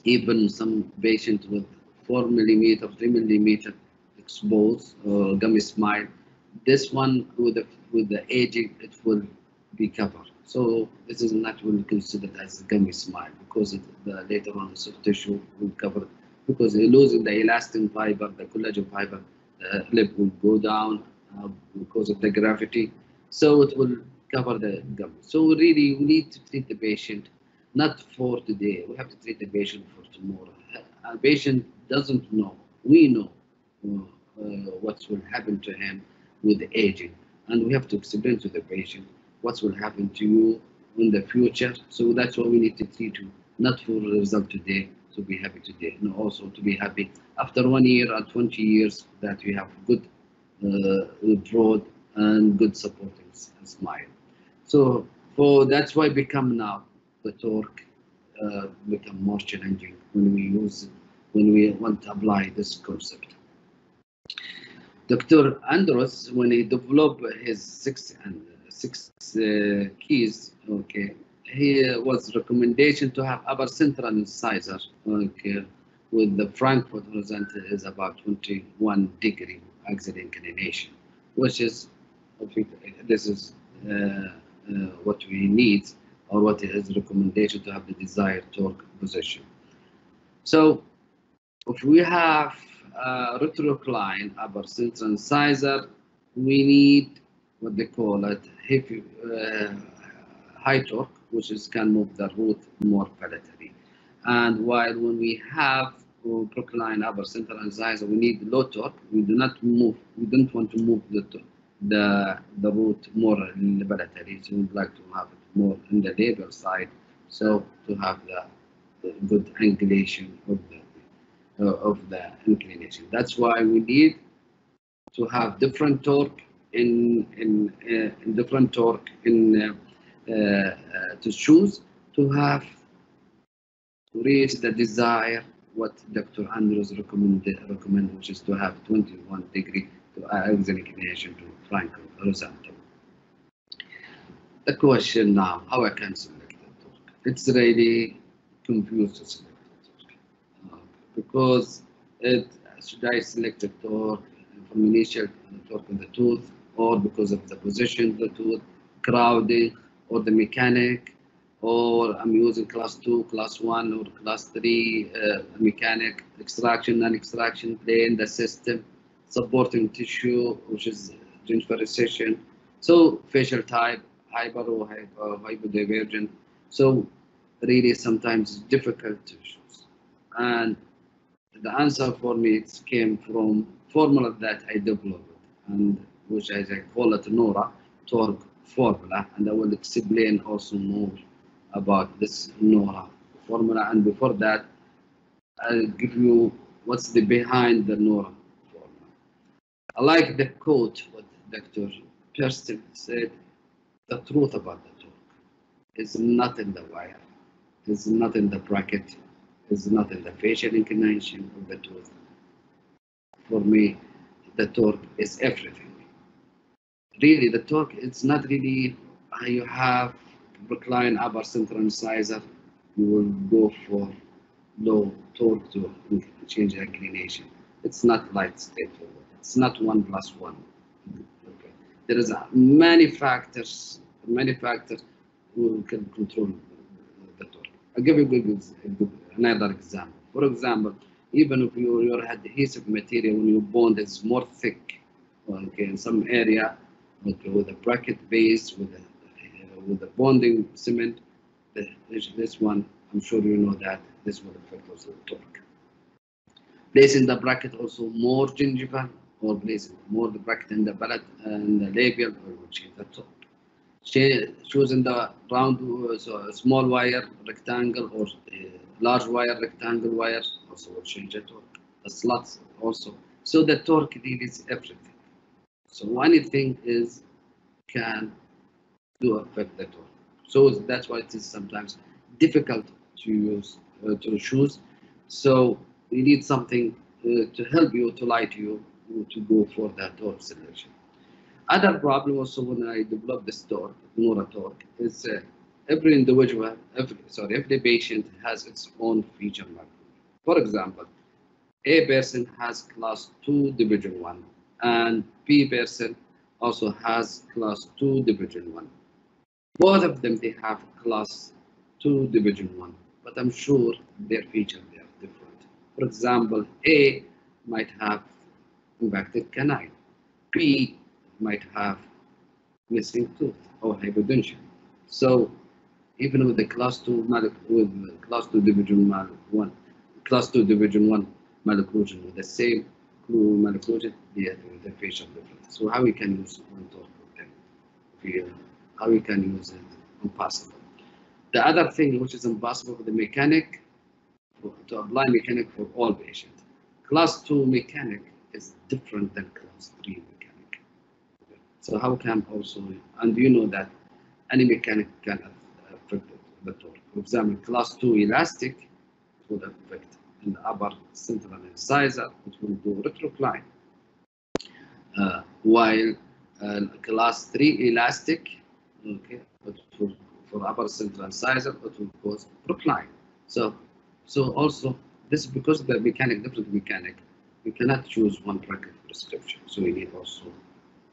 even some patient with 4 millimeter, 3 millimeter exposed gummy smile, this one with the aging, it will be covered. So this is not really considered as a gummy smile because the later on the soft tissue will cover it, because you're losing the elastin fiber, the collagen fiber, the lip will go down because of the gravity. So it will cover the gum. So really, we need to treat the patient not for today. We have to treat the patient for tomorrow. A patient doesn't know. We know what will happen to him with the aging, and we have to explain to the patient what will happen to you in the future. So that's why we need to treat you, not for the result today, to be happy today, and also to be happy after 1 year or 20 years that we have good broad and good supporting smile. So that's why become now the torque become more challenging when we want to apply this concept. Dr. Andros, when he developed his six keys, okay, he was recommendation to have upper central incisor, okay, with the Frankfurt horizon is about 21 degree axial inclination, which is, I think this is what we need, or what is recommendation to have the desired torque position. So if we have retrocline upper central incisor, we need what they call it heavy, high torque, which is can move the root more palatally. And while when we have procline upper central incisor, we need low torque. We do not move. We don't want to move the root more palatally. So we'd like to have it more in the labial side. So to have the good angulation of the inclination. That's why we need to have different torque different torque to choose to have to reach the desire what Dr. Andros recommend, which is to have 21 degree to axial inclination to Franco horizontal. The question now, how I can select the torque? It's really confused to select the torque because should I select the torque from initial torque in the tooth, or because of the position of the tooth, crowding, or the mechanic, or I'm using class 2, class 1, or class 3 mechanic, extraction, non-extraction, plane, the system, supporting tissue, which is gingival recession. So facial type, hyper or hypodivergent. So really sometimes it's difficult to choose. And the answer for me it came from formula that I developed, and which I call it NORA, torque formula, and I will explain also more about this NORA formula. And before that, I'll give you what's the behind the NORA formula. I like the quote what Dr. Kirsten said, the truth about the torque is not in the wire, is not in the bracket, is not in the facial inclination of the tooth. For me, the torque is everything. Really, the torque, it's not really you have recline upper central incisor, you will go for low torque to change the inclination. It's not like straightforward. It's not 1 + 1. Okay. There is many factors who can control the torque. I'll give you another example. For example, even if your adhesive material when you bond is more thick, okay, in some area, okay, with a bracket base, with the bonding cement, this one, I'm sure you know that this will affect also the torque. Placing the bracket also more gingival, or placing more the bracket in the palate and the labial, or will change the torque. Choosing the round, so small wire rectangle, or large wire rectangle wires also will change the torque. The slots also. So the torque really is everything. So anything is can do affect the torque. So that's why it is sometimes difficult to use to choose. So we need something to help you, to light you, to go for that torque selection. Other problem also when I develop this torque, Nora torque, is every individual, every patient has its own feature malformation. For example, A person has class 2 division 1 and B person also has class 2 division 1. Both of them, they have class 2 division 1, but I'm sure their features, they are different. For example, A might have impacted canine. B might have missing tooth or hypodontia. So even with the class 2 division 1, class 2 division 1 malocclusion with the same malocclusion, the facial difference. So how we can use one torque with them? How we can use it? Impossible. The other thing which is impossible for the mechanic, to apply mechanic for all patients. Class 2 mechanic is different than class 3 mechanic. So how can also, and you know that any mechanic can affect the torque. For example, class 2 elastic will affect in the upper central incisor, it will do retrocline. While class 3 elastic, okay, for upper central incisor, it will cause procline. So also this, because the mechanic, different mechanic, we cannot choose one bracket prescription. So we need also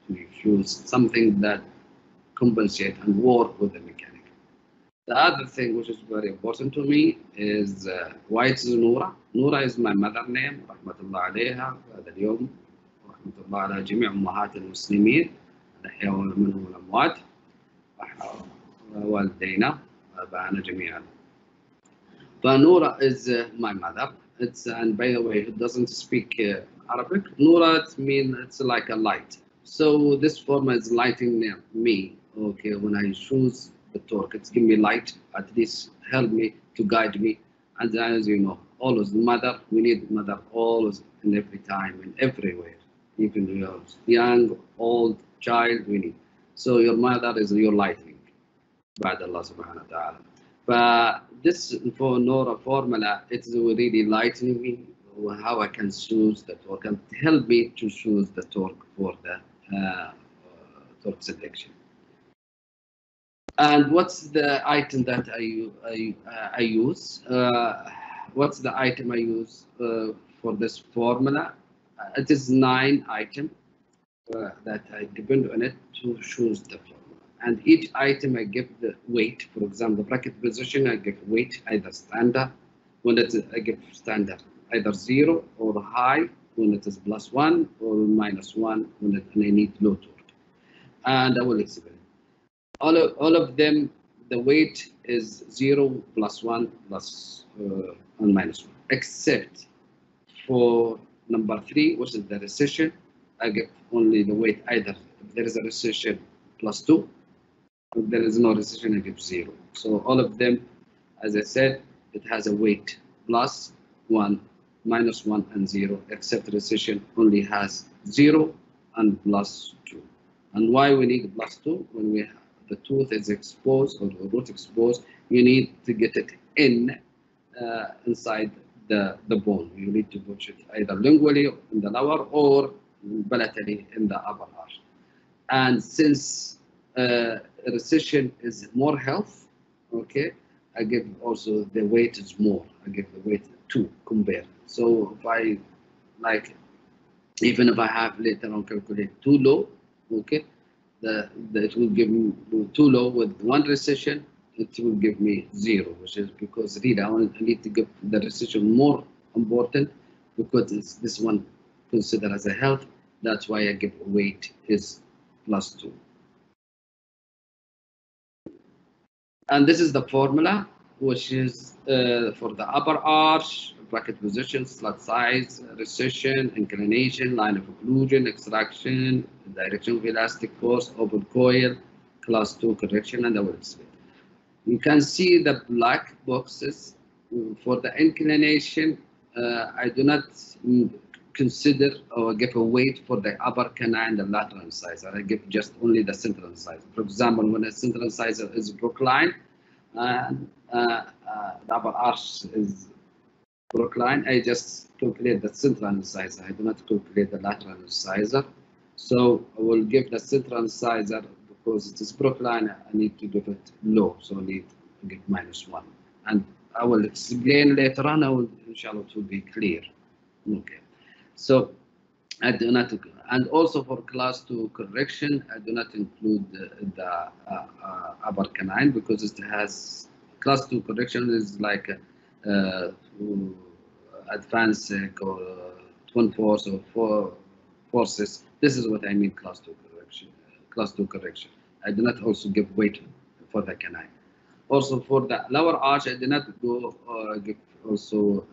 to use something that compensate and work with the mechanic. The other thing which is very important to me is why it's Noura. Noura is my mother name. رحمة الله عليها هذا اليوم. رحمة الله على جميع أمهات المسلمين الأحياء منهم والأموات. والدينا وآبائنا جميعا. فنورا is my mother. It's, and by the way, who doesn't speak Arabic, Noura, it means it's like a light. So this form is lighting me. Okay, when I choose the torque, it's give me light, at least help me to guide me. And as you know, always the mother, we need mother always and every time and everywhere, even you're young, old, child, we need. So your mother is your lightning, بعد الله سبحانه وتعالى. But this for Nora formula, it's really lightening me how I can choose the torque and help me to choose the torque for the torque selection. And what's the item that I use? What's the item I use for this formula? It is 9 items that I depend on it to choose the formula. And each item I give the weight. For example, the bracket position, I give weight either standard. When it is, I give standard either 0 or high. When it is +1 or -1 when I need low torque. And I will explain. All of them, the weight is 0, +1, and -1, except for number 3, which is the recession. I get only the weight either if there is a recession +2, if there is no recession, I give 0. So all of them, as I said, it has a weight +1, -1, and 0, except recession only has 0 and +2. And why we need +2? When we have the tooth is exposed or the root exposed, you need to get it inside the bone. You need to push it either lingually in the lower or palatally in the upper arch. And since recession is more health, okay, I give also the weight is more. I give the weight 2 compare. So if I like, even if I have later on calculate too low, okay, it will give me too low with 1 recession, it will give me 0, which is because really I need to give the recession more important because it's this one considered as a health. That's why I give weight is +2. And this is the formula, which is for the upper arch, bracket position, slat size, recession, inclination, line of occlusion, extraction, direction of elastic force, open coil, class 2 correction, and I will explain. You can see the black boxes. For the inclination, I do not consider or give a weight for the upper canine and the lateral incisor. I give just only the central incisor. For example, when a central incisor is procline and the upper arch is procline, I just calculate the central incisor. I do not calculate the lateral incisor. So I will give the central incisor because it is brookline. I need to give it low, so I need to give -1. And I will explain later on. I will, inshallah, it will be clear. Okay. So I do not, and also for class 2 correction, I do not include the upper canine because it has class 2 correction is like advanced or twin force or four forces. This is what I mean class 2 correction. Class 2 correction. I do not also give weight for the canine. Also for the lower arch, I do not go give also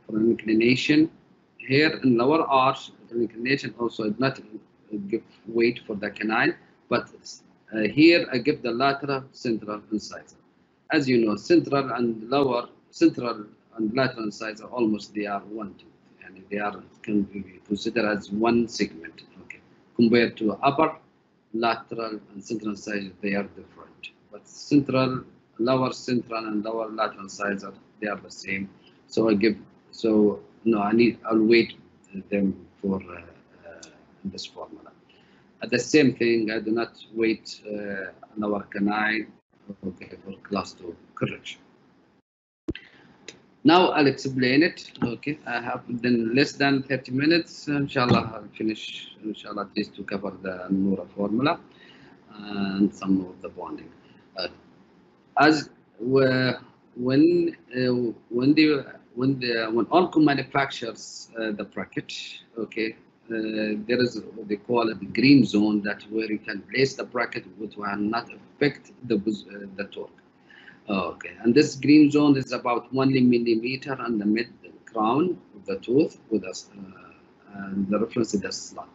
for an inclination. Here in lower arch, inclination also I do not give weight for the canine, but here I give the lateral central incisor. As you know, central and lateral incisor almost they are one tooth, and they are can be considered as one segment. Okay, compared to upper, lateral, and central incisor, they are different. But central, lower central, and lower lateral incisor, they are the same. So I give. So no, I'll weight them for this formula. At the same thing, I do not weight lower canine. Okay, for class 2 correction. Now I'll explain it. Okay, I have then less than 30 minutes. Inshallah, I'll finish. Inshallah, at least to cover the Nura formula and some of the bonding. When Ormco manufactures the bracket, okay, there is what they call it the green zone, that where you can place the bracket which will not affect the torque. Okay, and this green zone is about 1 millimeter on the mid crown of the tooth with us, and the reference is the slot.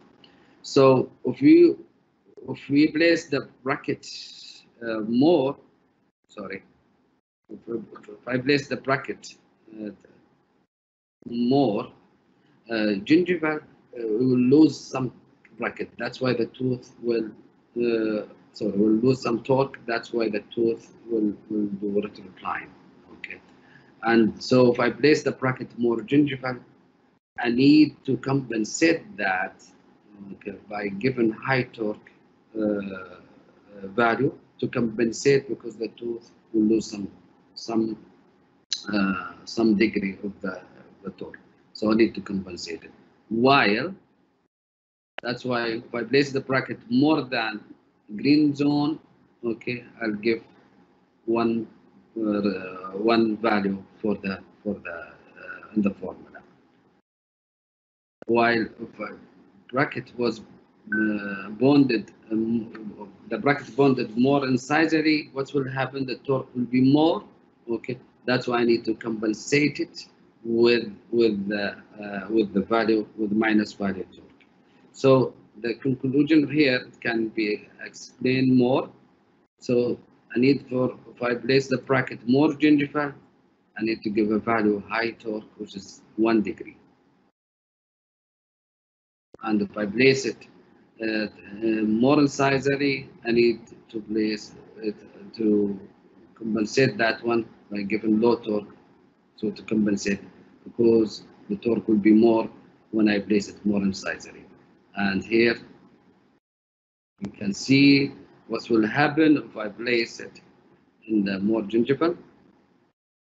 So if we place the bracket more, sorry, if I place the bracket more, gingival will lose some bracket. That's why the tooth will will lose some torque. That's why the tooth will do recline. Okay, and so if I place the bracket more gingival, I need to compensate that, okay, by giving high torque value to compensate, because the tooth will lose some degree of the torque. So I need to compensate it. While that's why if I place the bracket more than green zone, okay, I'll give one value for the in the formula. While if a bracket was bonded, the bracket bonded more incisively, what will happen? The torque will be more. Okay, that's why I need to compensate it with the value, with minus value torque. So the conclusion here can be explained more. So I need if I place the bracket more gingival, I need to give a value high torque, which is 1 degree. And if I place it more incisively, I need to place it to compensate that one by giving low torque. So to compensate, because the torque will be more when I place it more incisively. And here you can see what will happen if I place it in the more gingival.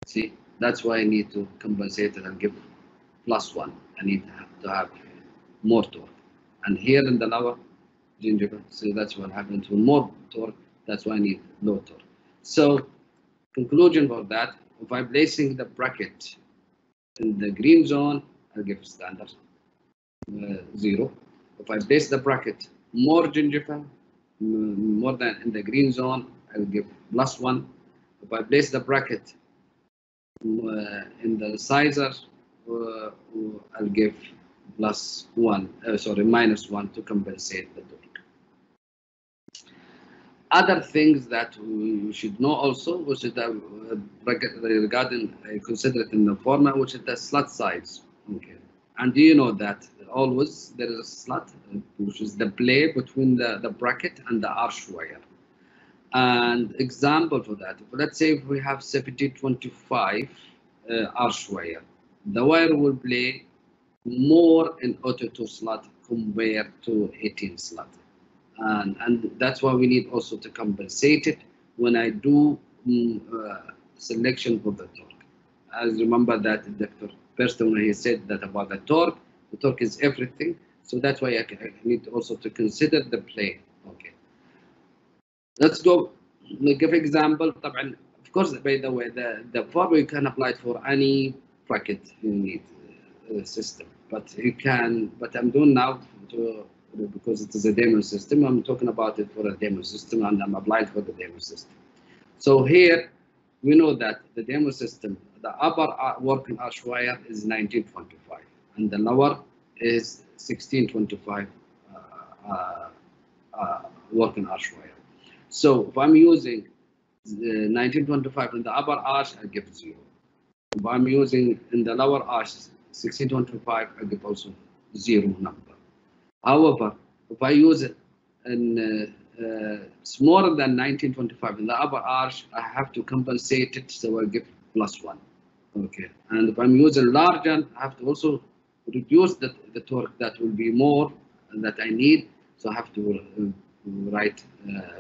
See, that's why I need to compensate it and give +1. I need to have more torque. And here in the lower gingival, so that's what happens to more torque. That's why I need low torque. So conclusion for that, if I'm placing the bracket in the green zone, I'll give standard 0. If I place the bracket more gingival, more than in the green zone, I'll give +1. If I place the bracket in the incisor, I'll give -1 to compensate the torque. Other things that we should know also, which is regarding considered in the formula, which is the slot size. Okay, and do you know that always there is a slot, which is the play between the bracket and the arch wire. And example for that, let's say if we have 70-25 arch wire, the wire will play more in auto 2 slot compared to 18 slot. And that's why we need also to compensate it when I do selection of the torque. As remember that Dr. Preston, when he said that about the torque is everything. So that's why I need also to consider the plane. Okay. Let's go. Give example. Of course, by the way, the formula you can apply it for any bracket you need system, but you can. But I'm doing now because it is a demo system. I'm talking about it for a demo system, and I'm applying for the demo system. So here we know that the demo system, the upper working arch wire is 1925, and the lower is 1625 working arch wire. So if I'm using 1925 in the upper arch, I give 0. If I'm using in the lower arch 1625, I give also 0 number. However, if I use it in smaller than 1925 in the upper arch, I have to compensate it, so I give +1. Okay, and if I'm using larger, I have to also reduce the torque that will be more that I need, so I have to write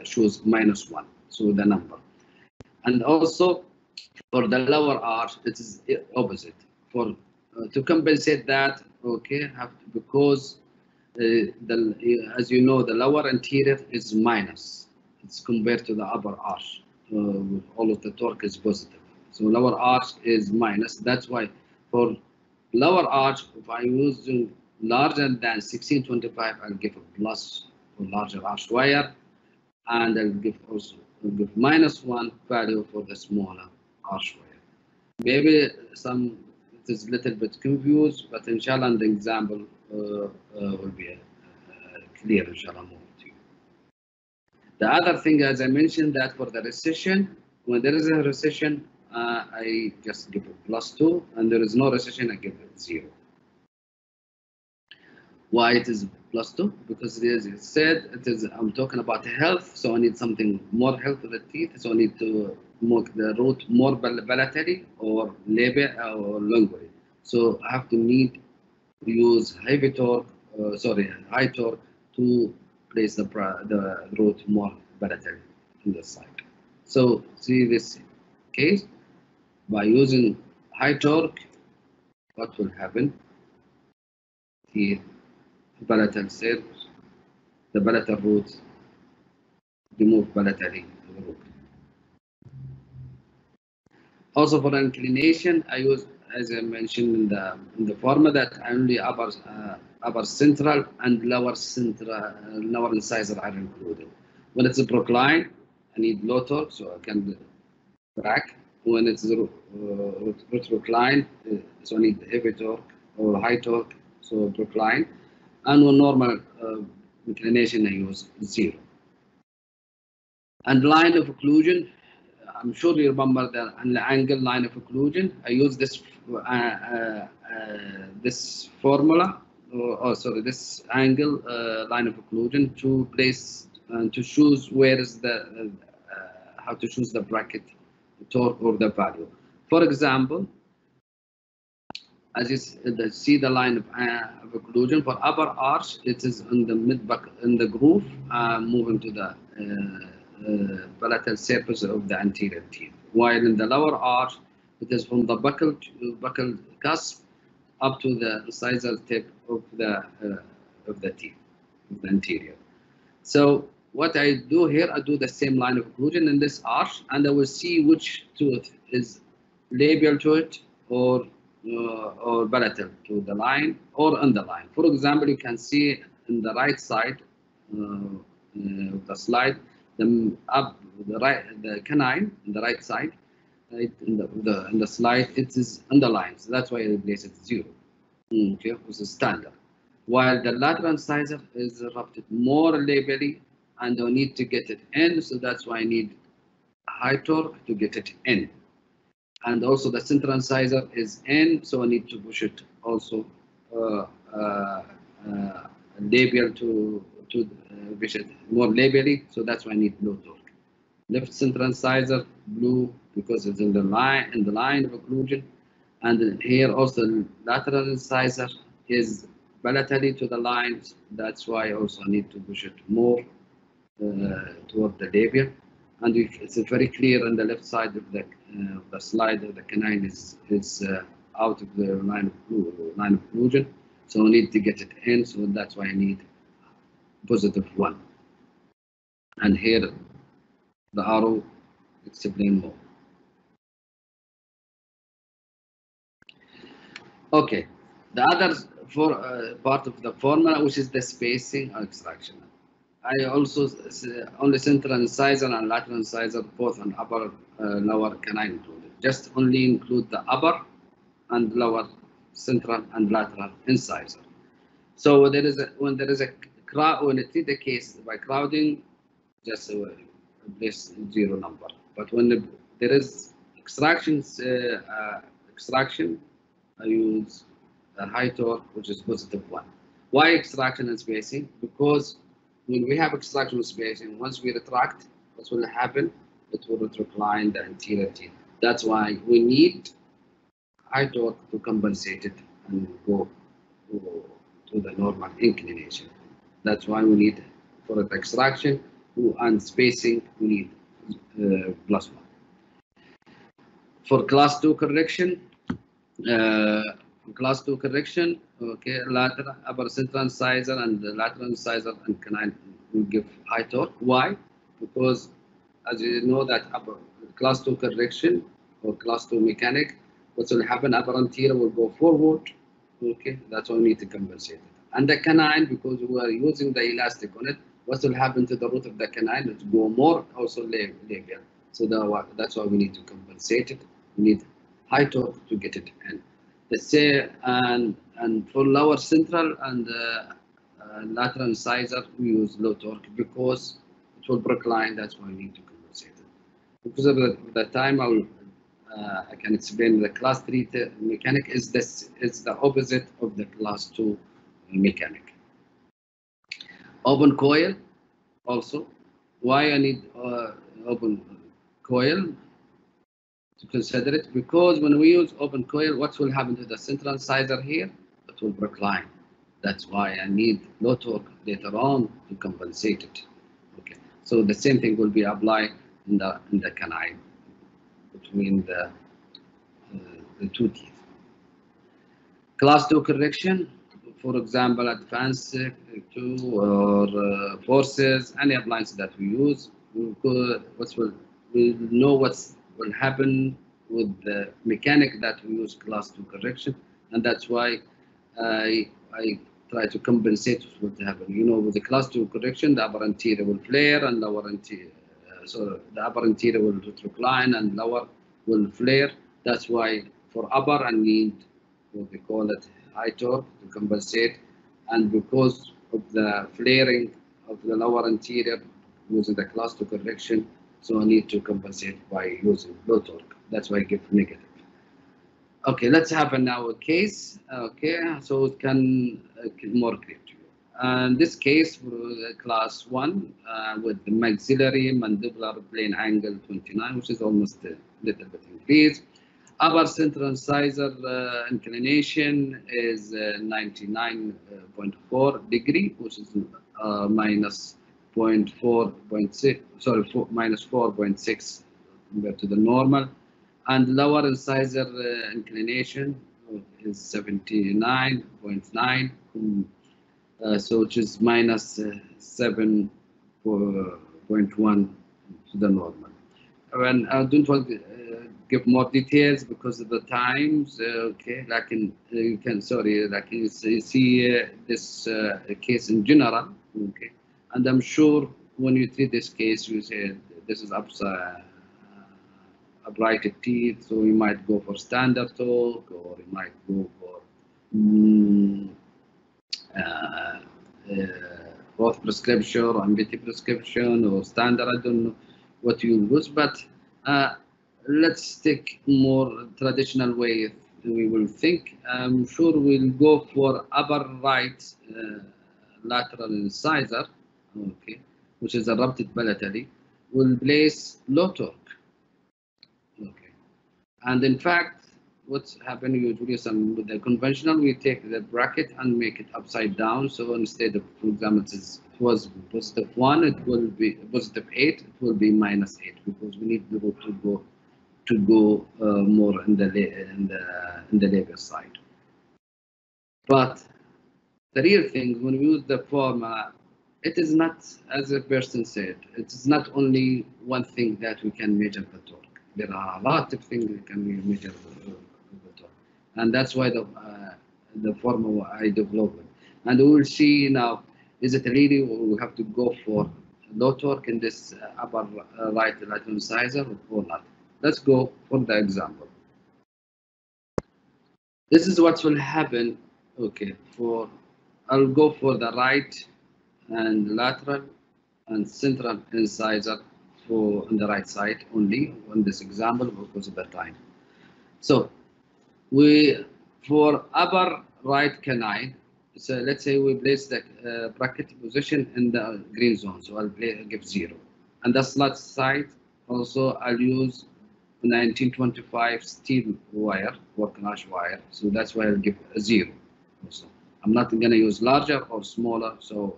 choose -1, so the number. And also for the lower arch, it is opposite. For to compensate that, okay, have to, because as you know, the lower anterior is minus. It's compared to the upper arch. All of the torque is positive. So lower arch is minus. That's why for lower arch, if I'm using larger than 1625, I'll give a plus for larger arch wire, and I'll give also -1 value for the smaller arch wire. Maybe it is a little bit confused, but inshallah the example will be clear, inshallah, more to you. The other thing, as I mentioned, that for the recession, when there is a recession, I just give it +2, and there is no recession, I give it 0. Why it is +2? Because as it said, I'm talking about health, so I need something more health of the teeth, so I need to make the root more palatally or labial or lingually. So I have to need to use high torque to place the root more palatally on the side. So see this case, by using high torque, what will happen? Here, palatal cells, the palatal roots remove palatally the root. Also for inclination, I use, as I mentioned in the formula, that only upper central and lower incisor are included. When it's a procline, I need low torque, so I can track. When it's retrocline, so I need heavy torque or high torque, so procline. And when normal inclination, I use 0. And line of occlusion, I'm sure you remember the angle line of occlusion. I use this this formula, this angle line of occlusion to place and to choose where is the how to choose the bracket torque or the value. For example, as you see the line of occlusion for upper arch, it is in the in the groove, moving to the palatal surface of the anterior teeth. While in the lower arch, it is from the buccal cusp up to the incisal tip of the teeth, of the anterior. So what I do here, I do the same line of occlusion in this arch, and I will see which tooth is labial to it or palatal to the line or on the line. For example, you can see in the right side of the slide, the canine on the right side, right, in the slide, it is underlined, so that's why I place it 0. Okay, this is standard. While the lateral incisor is erupted more labially, and I need to get it in, so that's why I need high torque to get it in. And also the central incisor is in, so I need to push it also labial to push it more labially, so that's why I need low torque. Left central incisor blue because it's in the line of occlusion, and here also lateral incisor is palatally to the lines. That's why I also need to push it more toward the labia. And it's very clear on the left side of the slide that the canine is out of the line of occlusion. So I need to get it in. So that's why I need +1. And here the arrow explain more. Okay, the other part of the formula, which is the spacing or extraction. I also only central incisor and lateral incisor, both on upper lower canine included. Just only include the upper and lower central and lateral incisor. So when you treat the case by crowding, just place 0 number. But when there is extraction, I use a high torque, which is +1. Why extraction and spacing? Because when we have extraction and spacing, once we retract, what will happen? It will recline the anterior teeth. That's why we need high torque to compensate it and go to the normal inclination. That's why we need, for the extraction and spacing, we need +1. For class 2 correction, okay, lateral, upper central incisor and the lateral incisor and canine will give high torque. Why? Because as you know that upper class 2 correction or class 2 mechanic, what will happen? Upper anterior will go forward. Okay, that's why we need to compensate it. And the canine, because we are using the elastic on it, what will happen to the root of the canine? It will go more also labial. So that's why we need to compensate it. We need high torque to get it in. Let's say, and for lower central and lateral incisor, we use low torque because it will recline. That's why we need to compensate it. Because of the time, I can explain the class 3 mechanic is the opposite of the class 2 mechanic. Open coil also. Why I need open coil to consider it? Because when we use open coil, what will happen to the central incisor here? It will recline. That's why I need low torque later on to compensate it. Okay, so the same thing will be applied in the canine between the 2 teeth. Class 2 correction, for example, advanced 2 or forces, any appliance that we use, we'll know what will happen with the mechanic that we use class 2 correction, and that's why I try to compensate what will happen. You know, with the class 2 correction, the upper anterior will flare and lower anterior, so the upper anterior will recline and lower will flare. That's why for upper I need what we call it high torque to compensate, and because of the flaring of the lower anterior using the class 2 correction, so I need to compensate by using low torque. That's why I give negative. Okay, let's have now a case. Okay, so it can more clear to you. And this case for class 1 with the maxillary mandibular plane angle 29, which is almost a little bit increased. Upper central incisor inclination is 99.4 degree, which is minus 0.4.6, sorry, minus 4.6 compared to the normal. And lower incisor inclination is 79.9, so which is minus 7.1 to the normal. And I don't want to give more details because of the times. Okay, like you can see this case in general. Okay, and I'm sure when you treat this case, you say this is uprighted teeth, so you might go for standard torque, or you might go for both prescription or MBT prescription or standard. I don't know what you use, but let's take more traditional way. We will think. I'm sure we'll go for upper right lateral incisor, okay, which is erupted palatally. We'll place low torque. Okay, and in fact, what's happening usually with the conventional, we take the bracket and make it upside down. So instead of, for example, it was +1, it will be +8, it will be -8, because we need the root to go more in the labor side. But the real thing, when we use the formula, it is not, as a person said, it is not only one thing that we can measure the torque. There are a lot of things that can be measured the torque, and that's why the formula I developed. And we will see now, is it really we have to go for low torque in this upper right lateral incisor or not? Let's go for the example. This is what will happen. Okay, I'll go for the right and lateral and central incisor on the right side only on this example because of the time. So for upper right canine, so let's say we place the bracket position in the green zone, so I'll give 0. And the slot side also I'll use 1925 steel wire, working ash wire, so that's why I'll give a 0 also. I'm not going to use larger or smaller, so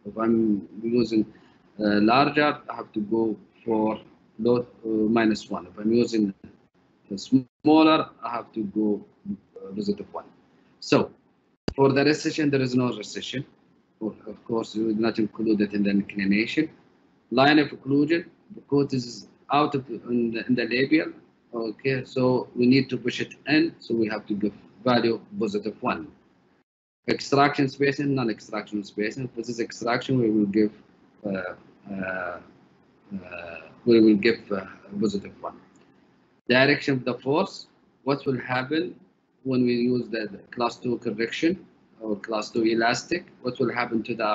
if I'm using larger, I have to go for -1. If I'm using smaller, I have to go +1. So for the recession, there is no recession. Of course, we will not include it in the inclination. Line of occlusion, because this is out of in the labial. Okay, so we need to push it in, so we have to give value +1. Extraction spacing, non-extraction spacing. If this is extraction, we will give +1. Direction of the force. What will happen when we use the class 2 correction or class 2 elastic? What will happen to the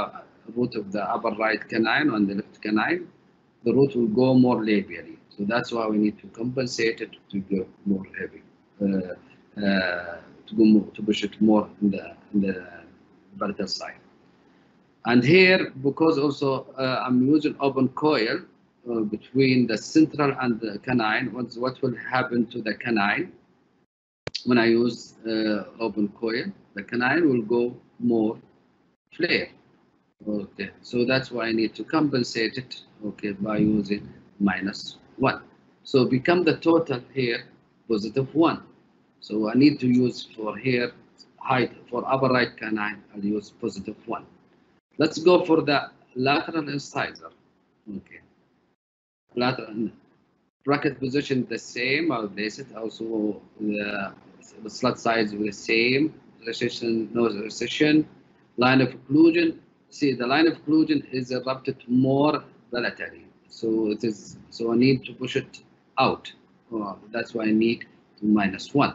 root of the upper right canine and the left canine? The root will go more labially. So that's why we need to compensate it to go more heavy. To push it more in the vertical side. And here, because also I'm using open coil between the central and the canine, what will happen to the canine when I use open coil? The canine will go more flare. Okay, so that's why I need to compensate it, okay, by using -1. So become the total here +1. So I need to use for here height for upper right canine, I'll use +1. Let's go for the lateral incisor. Okay. Lateral bracket position the same, I'll place it also the slot size with the same, recession, no recession. Line of occlusion, see the line of occlusion is erupted more laterally. So it is, so I need to push it out. That's why I need to -1.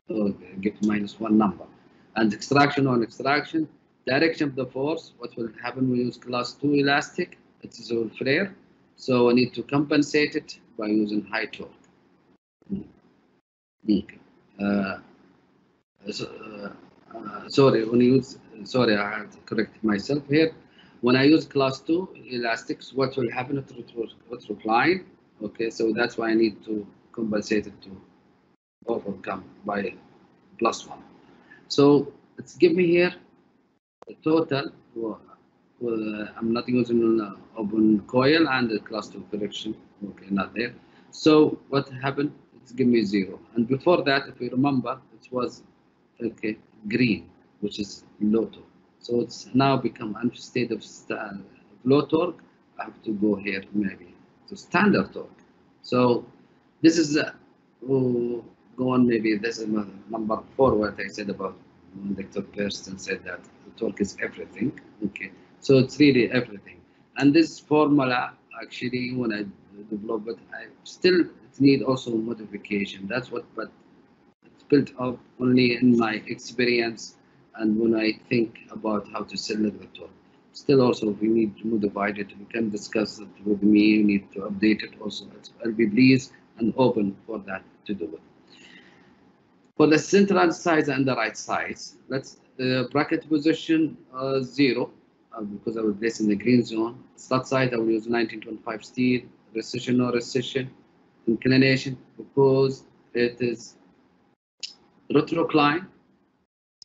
Okay, get -1 number. And extraction on extraction, direction of the force, what will happen when we use class 2 elastic? It is all flare. So I need to compensate it by using high torque. Okay. Sorry, when you use, sorry, I have to correct myself here. When I use class 2 elastics, what will happen to what's recline? Okay, so that's why I need to compensate it to overcome by +1. So let's give me here the total. I'm not using open coil and the class 2 correction. Okay, not there. So what happened? It's give me 0. And before that, if you remember, it was okay green, which is low torque. So it's now become instead of low torque, I have to go here maybe to standard torque. So this is go on, maybe this is number 4, what I said about when Dr. Perston said that the torque is everything. Okay, so it's really everything. And this formula, actually, when I develop it, I still need also modification. That's what, but it's built up only in my experience and when I think about how to select the torque. Still also, we need to modify it. We can discuss it with me. You need to update it also. I'll be pleased and open for that to do it. For the central size and the right size, let's bracket position 0 because I will place in the green zone. Slot side I will use 1925 steel. Recession or recession. Inclination because it is retrocline.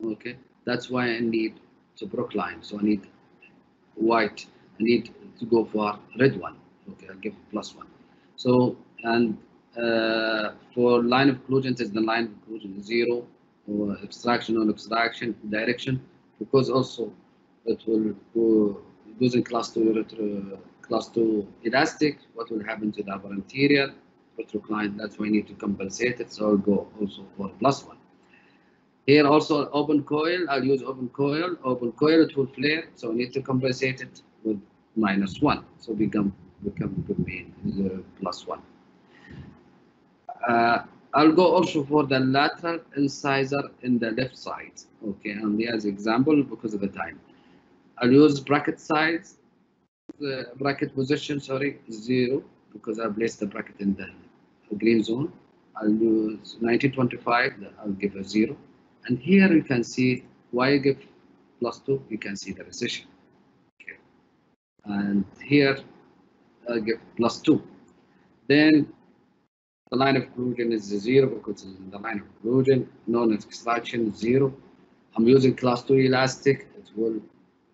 Okay, that's why I need to procline. So I need white. I need to go for red one. Okay, I'll give +1. So and for line of occlusion is the line of occlusion 0, or extraction or extraction direction, because also it will go using class 2 elastic. What will happen to the upper anterior retrocline? That's why I need to compensate it. So I'll go also for +1. Here also open coil. I'll use open coil. Open coil, it will flare, so I need to compensate it with -1. So become between +1. I'll go also for the lateral incisor in the left side. Okay, and as example because of the time, I'll use bracket size, the bracket position, sorry, 0, because I placed the bracket in the green zone. I'll use 1925. I'll give a 0, and here you can see why I give +2. You can see the recession. Okay, and here I'll give +2. Then the line of occlusion is 0 because in the line of occlusion, non-extraction 0. I'm using class 2 elastic. It will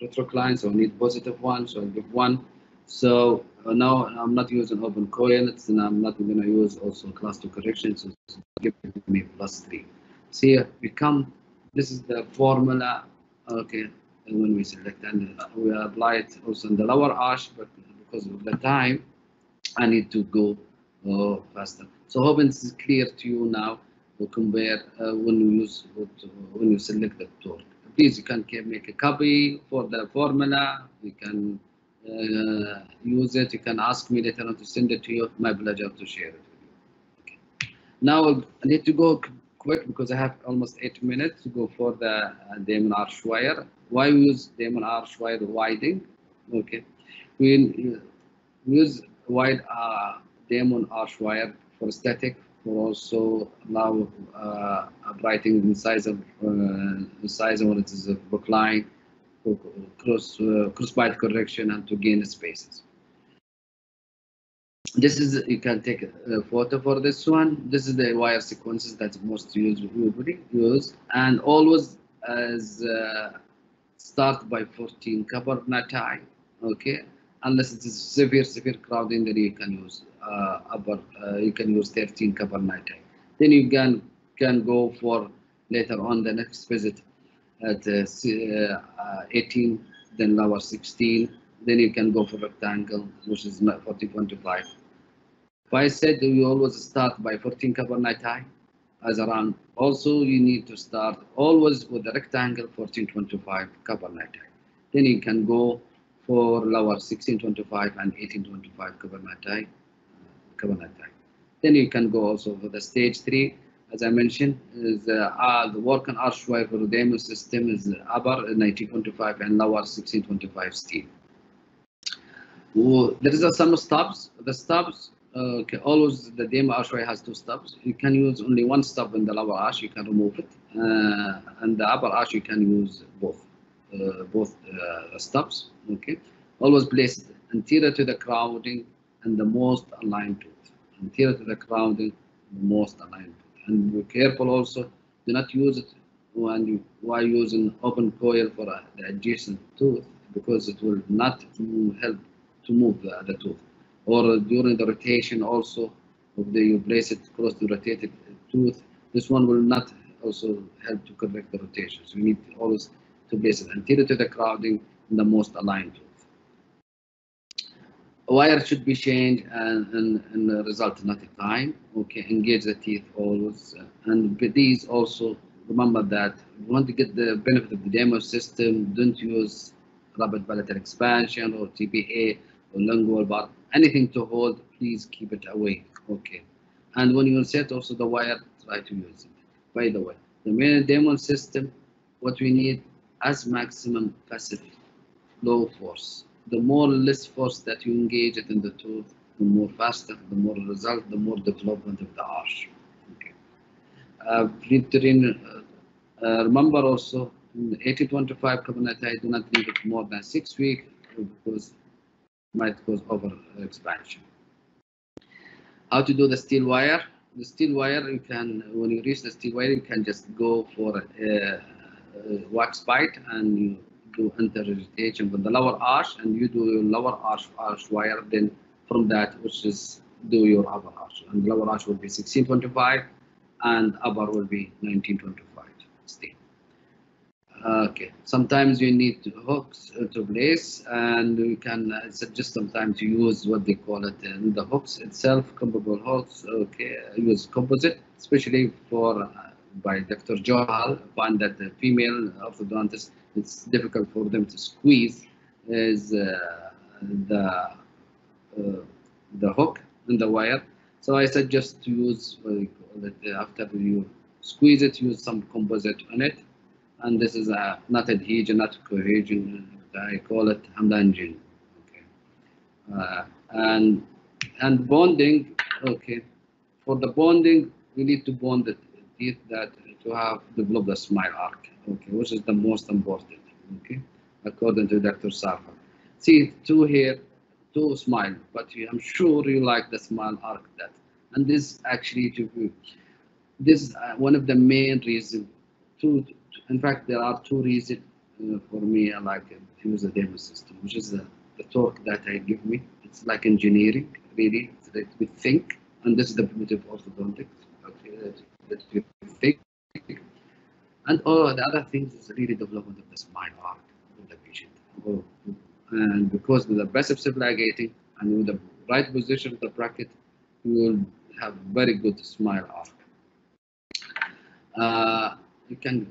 retrocline, so I need +1, so I'll give 1. So now I'm not using open coil, and I'm not going to use also class 2 correction, so it's give me +3. See, this is the formula. Okay, and when we select, and we apply it also in the lower arch, but because of the time, I need to go faster. So hope this is clear to you now. We'll compare when you select the torque. Please, you can make a copy for the formula. You can use it. You can ask me later on to send it to you. My pleasure to share it with you. Okay. Now I need to go quick because I have almost 8 minutes to go for the diamond arch wire. Why we use diamond arch wire widening? Okay, we use wide diamond arch wire for static, for also allow writing incisor when it is a book line, cross-bite correction, and to gain spaces. This is, you can take a photo for this one. This is the wire sequences that's most usually used, and always as start by 14 copper tie. Okay, unless it is severe crowding, then you can use you can use 13 copper tie. Then you can go for later on the next visit at 18, then lower 16. Then you can go for rectangle, which is 14.25. If I said you always start by 14 copper tie as a run, also you need to start always with the rectangle 14.25 copper tie. Then you can go for lower 16.25 and 18.25 copper tie. Then you can go also for the stage 3. As I mentioned, is the work on arch wire for the diamond system is upper 19.25 and lower 16.25 steel. There is some stops. The stops, always the diamond arch wire has 2 stops. You can use only 1 stop in the lower arch. You can remove it, and the upper arch you can use both stops. Okay, always place it anterior to the crowding and the most aligned tooth. Anterior to the crowding, the most aligned tooth. And be careful also. Do not use it while using open coil for the adjacent tooth, because it will not help to move the tooth. Or during the rotation also, if you place it close to rotated tooth, this one will not also help to correct the rotation. So you need always to place it anterior to the crowding in the most aligned tooth. Wire should be changed and result not a time. Okay, engage the teeth always. And these also, remember that if you want to get the benefit of the demo system, don't use rapid palatal expansion or TPA or lingual bar, anything to hold, please keep it away. Okay, and when you insert also the wire, try to use it. By the way, the main demo system, what we need as maximum passive low force. The more less force that you engage it in the tooth, the more faster, the more result, the more development of the arch. Okay. Remember also, 18.25 carbonate, do not leave it more than 6 weeks because it might cause over expansion. How to do the steel wire? the steel wire, you can, when you reach the steel wire, you can just go for a wax bite and you do interregurgitation with the lower arch, and you do your lower arch wire. Then from that, which is do your upper arch, and the lower arch will be 1625, and upper will be 1925 steel. Okay, sometimes you need hooks to place, and you can suggest sometimes to use what they call it the hooks itself, comparable hooks. Okay, use composite, especially for by Dr. Johal, found that the female orthodontists, it's difficult for them to squeeze is the hook and the wire. So I suggest to use after you squeeze it, use some composite on it. And this is not adhesion, not cohesion. I call it hamdan. Okay. And bonding. Okay. For the bonding, we need to bond the teeth that to have developed the smile arc. Okay, which is the most important. Okay, according to Dr. Safa. See, two here, two smile, but I'm sure you like the smile arc that. And this actually this is one of the main reasons. In fact, there are two reasons for me I like to use the demo system, which is the torque that I give me. It's like engineering, really. We think, and this is the beauty of orthodontics. Okay, that you think, and all the other things is really development of the smile arc of the patient. And because with the biceps ligating and with the right position of the bracket, you will have very good smile arc. You can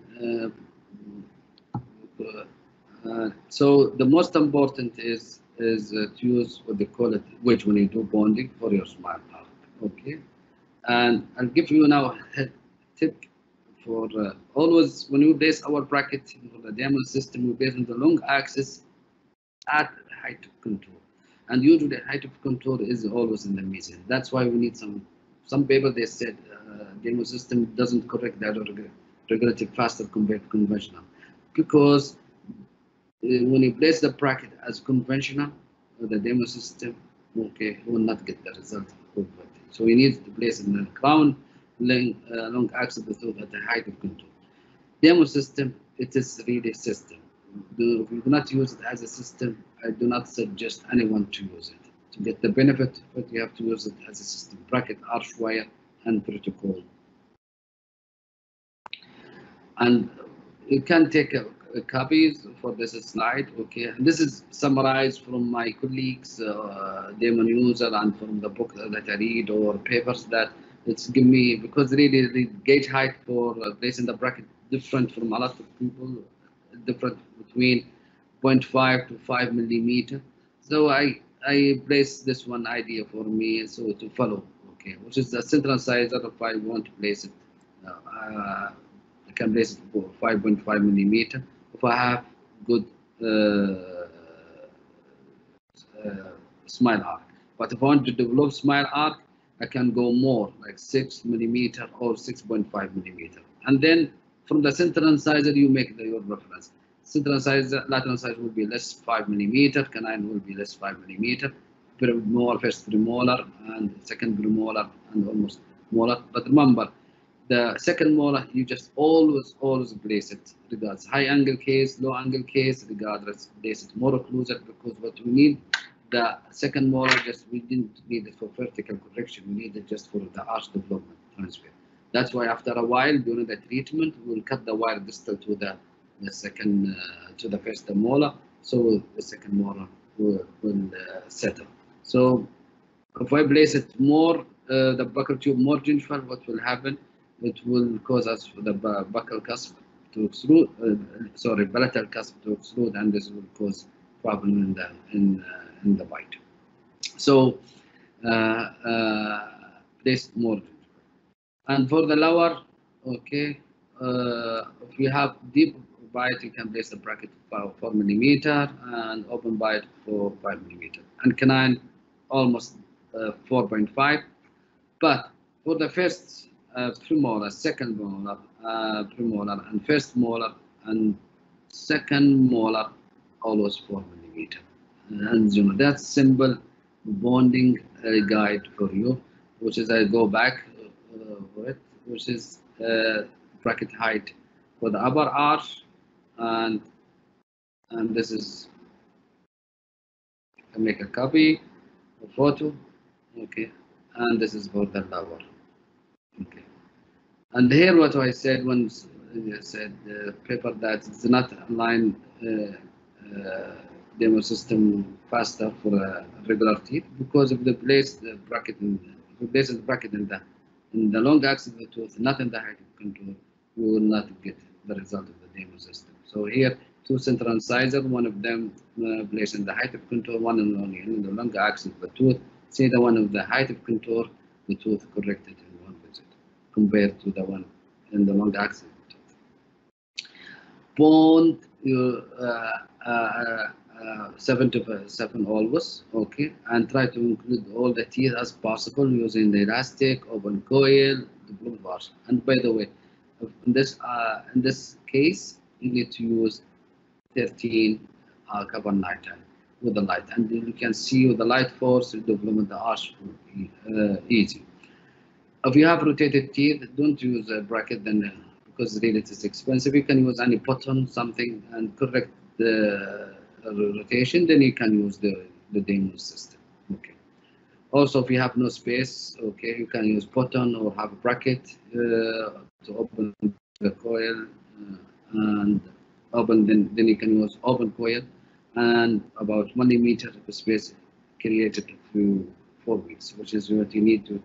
so the most important is to use what they call it wedge when you do bonding for your smile arc. Okay, and I'll give you now a tip for always when you base our bracket for the demo system, we base on the long axis at height of contour, and usually height of contour is always in the median. That's why we need some people they said demo system doesn't correct that regulative faster compared to conventional, because when you place the bracket as conventional, the demo system, okay, will not get the result of it. So we need to place in the crown long axis of the tooth at the height of contour. Demo system, it is really a system. If you do not use it as a system, I do not suggest anyone to use it. To get the benefit, but you have to use it as a system. Bracket, arch wire, and protocol. And you can take copies for this slide. Okay, and this is summarized from my colleagues, demo user, and from the book that I read or papers that it's give me, because really the gauge height for placing the bracket different from a lot of people, different between 0.5 to 5 millimeter. So I place this one idea for me so to follow. Okay, which is the central size. If I want to place it, I can place it for 5.5 millimeter. If I have good smile arc, but if I want to develop smile arc, I can go more, like 6 millimeter or 6.5 millimeter. And then from the central incisor, you make your reference. Central incisor, lateral incisor will be less 5 millimeter, canine will be less 5 millimeter. Premolar, first premolar, and second premolar, and almost molar. But remember, the second molar, you just always place it, regardless high angle case, low angle case, regardless, place it more closer, because what we need, the second molar, just we didn't need it for vertical correction, we need it just for the arch development transfer. That's why after a while during the treatment, we'll cut the wire distal to the second to the first molar, so the second molar will settle. So if I place it more, the buccal tube more gingival, what will happen? It will cause us the buccal cusp to extrude, palatal cusp to extrude, and this will cause problem in the bite. So place more gingival. And for the lower, okay, if you have deep bite, you can place the bracket for 4 millimeter and open bite for 5 millimeter, and canine almost 4.5. But for the first premolar, second molar, premolar, and first molar and second molar, always 4 millimeter. And you know that's simple bonding guide for you, which is I go back width, which is bracket height for the upper arch, and this is, I make a copy, a photo, okay, and this is for the lower, okay. And here what I said once, I said paper that it's not align demo system faster for a regular teeth because if they place the bracket in, if you place the bracket in the long axis of the tooth, not in the height of control, you will not get the result of the demo system. So here, two central incisor, one of them placed in the height of control, one only in the long axis of the tooth. See the one of the height of contour, the tooth corrected in one visit compared to the one in the long axis of the tooth. Bond, 7 to 7 always, okay, and try to include all the teeth as possible using the elastic, open coil, the blue bars. And by the way, in this case, you need to use 13 carbon nitride with the light, and you can see with the light force the development the arch easy. If you have rotated teeth, don't use a bracket then because really it is expensive. You can use any button, something, and correct the rotation. Then you can use the demo system. Okay. Also, if you have no space, okay, you can use button or have a bracket to open the coil and open. Then you can use open coil and about 1 millimeter of space created through 4 weeks, which is what you need to.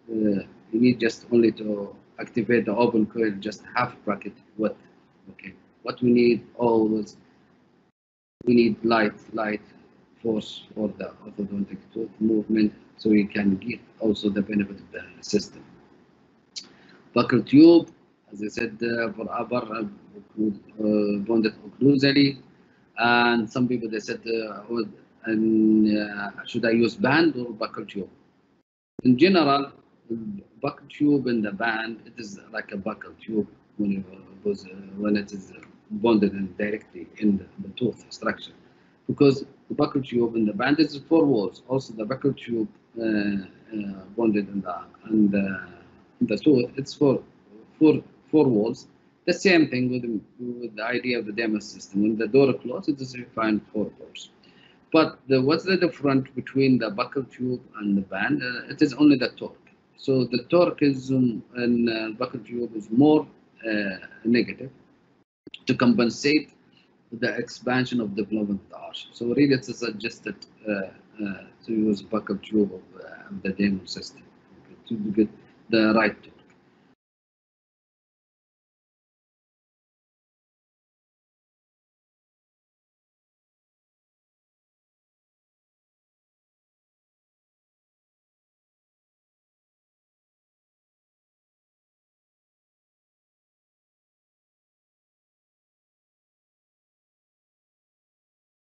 You need just only to activate the open coil, just half bracket width. Okay. What we need always, we need light force for the orthodontic tooth movement, so we can give also the benefit of the system. Buccal tube, as I said, for upper bonded occlusally, and some people they said, should I use band or buccal tube? In general, buccal tube in the band, it is like a buccal tube when it is bonded in directly in the tooth structure, because the buccal tube in the band is 4 walls. Also, the buccal tube bonded in the tooth, it's 4 walls. The same thing with the idea of the demo system. When the door closes, it is defined 4 walls. But what's the difference between the buccal tube and the band? It is only the torque. So the torque is in buccal tube is more negative to compensate the expansion of development of the arch. So really it's suggested to use buccal tube of the demo system to get the right torque.